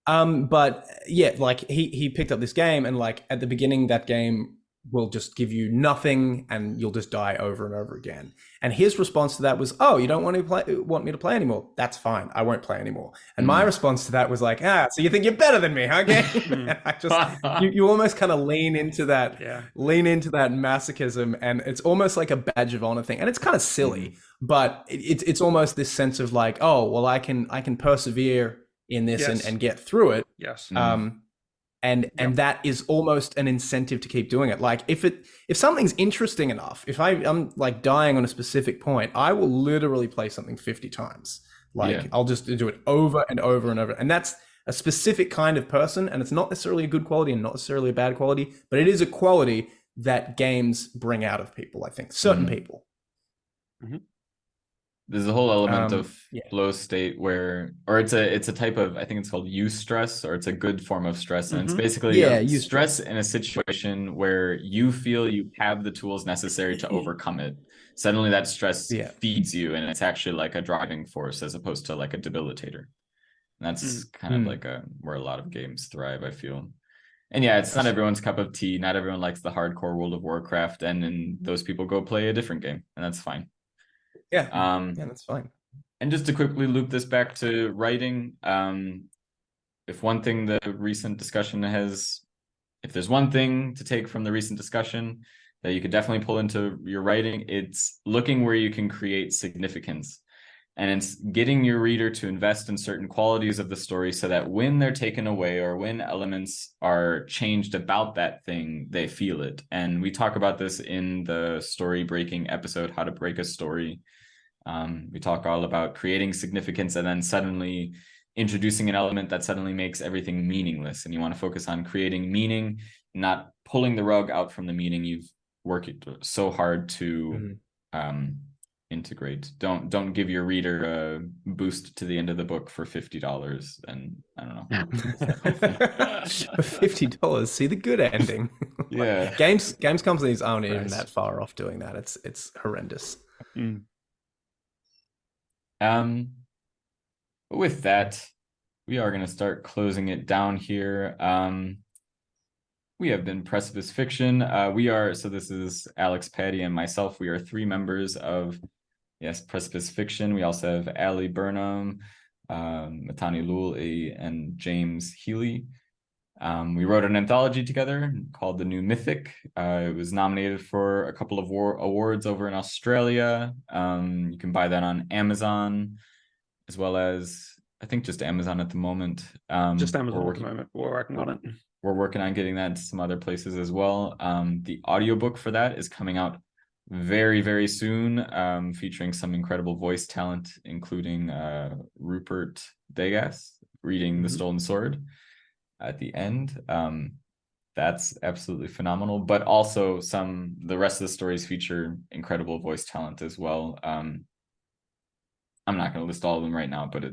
Speaker 3: But yeah, like he picked up this game, and like at the beginning, that game will just give you nothing, and you'll just die over and over again. And his response to that was, "Oh, you don't want me to play anymore? That's fine. I won't play anymore." And my response to that was like, "So you think you're better than me, huh?" And I just, you almost kind of lean into that masochism, and it's almost like a badge of honor thing. And it's kind of silly, but it's almost this sense of like, oh, well, I can persevere in this and get through it.
Speaker 4: Yes.
Speaker 3: And that is almost an incentive to keep doing it. Like if something's interesting enough, if I'm like dying on a specific point, I will literally play something 50 times. I'll just do it over and over and over. And that's a specific kind of person, and it's not necessarily a good quality and not necessarily a bad quality, but it is a quality that games bring out of people, I think. Certain people.
Speaker 4: Mm-hmm.
Speaker 2: There's a whole element of
Speaker 3: yeah.
Speaker 2: flow state where, or it's a type of, I think it's called eustress, or it's a good form of stress. And it's basically stress in a situation where you feel you have the tools necessary to overcome it. Suddenly that stress feeds you, and it's actually like a driving force as opposed to like a debilitator. And that's kind of like where a lot of games thrive, I feel. And yeah, it's not everyone's cup of tea. Not everyone likes the hardcore World of Warcraft, and then those people go play a different game, and that's fine.
Speaker 3: Yeah, that's fine.
Speaker 2: And just to quickly loop this back to writing, if one thing the recent discussion has, if there's one thing to take from the recent discussion that you could definitely pull into your writing, it's looking where you can create significance. And it's getting your reader to invest in certain qualities of the story so that when they're taken away or when elements are changed about that thing, they feel it. And we talk about this in the story breaking episode, How to Break a Story. We talk all about creating significance and then suddenly introducing an element that suddenly makes everything meaningless. And you want to focus on creating meaning, not pulling the rug out from the meaning you've worked so hard to integrate. Don't give your reader a boost to the end of the book for $50 and I don't know.
Speaker 3: For $50, see the good ending.
Speaker 2: Yeah.
Speaker 3: Games companies aren't even that far off doing that. It's horrendous.
Speaker 2: With that, we are going to start closing it down here. We have been Precipice Fiction. So this is Alex, Paddy, and myself. We are 3 members of Precipice Fiction. We also have Ali, Burnham, Matan, Elul, and James, Healy. We wrote an anthology together called The New Mythic. It was nominated for a couple of awards over in Australia. You can buy that on Amazon, as well as, I think, just Amazon at the moment.
Speaker 4: Just Amazon at the moment. We're working on it.
Speaker 2: We're working on getting that to some other places as well. The audiobook for that is coming out very, very soon, featuring some incredible voice talent, including Rupert Degas reading The Stolen Sword at the end. That's absolutely phenomenal, but also the rest of the stories feature incredible voice talent as well. I'm not going to list all of them right now, but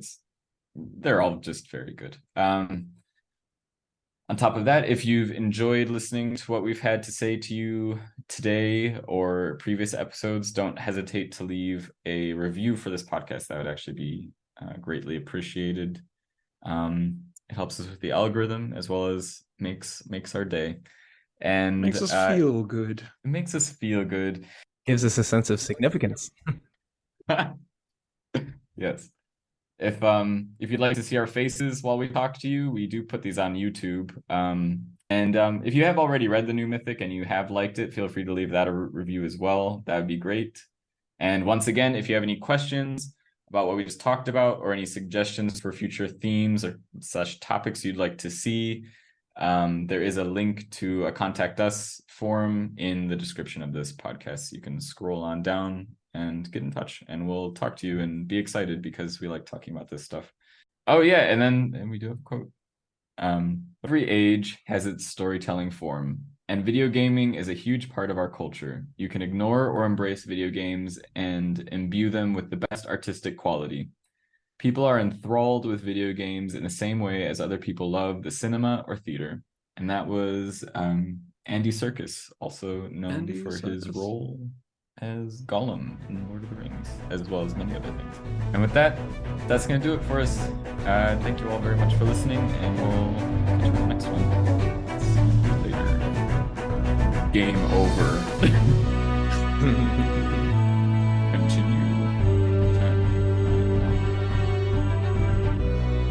Speaker 2: they're all just very good. On top of that, if you've enjoyed listening to what we've had to say to you today or previous episodes, don't hesitate to leave a review for this podcast. That would actually be greatly appreciated. It helps us with the algorithm as well as makes our day. And
Speaker 4: makes us feel good.
Speaker 2: It makes us feel good.
Speaker 3: Gives us a sense of significance.
Speaker 2: Yes. If you'd like to see our faces while we talk to you, we do put these on YouTube. And if you have already read The New Mythic and you have liked it, feel free to leave that a review as well. That would be great. And once again, if you have any questions about what we just talked about or any suggestions for future themes or such topics you'd like to see, there is a link to a Contact Us form in the description of this podcast. You can scroll on down and get in touch, and we'll talk to you and be excited because we like talking about this stuff. Oh yeah, and we do have a quote. Every age has its storytelling form, and video gaming is a huge part of our culture. You can ignore or embrace video games and imbue them with the best artistic quality. People are enthralled with video games in the same way as other people love the cinema or theater. And that was Andy Serkis, also known for his role as Gollum in Lord of the Rings, as well as many other things. And with that, that's going to do it for us. Thank you all very much for listening, and we'll catch you in the next one. See you later. Game over. Continue.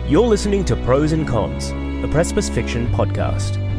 Speaker 1: You're listening to Pros and Cons, the Precipice Fiction podcast.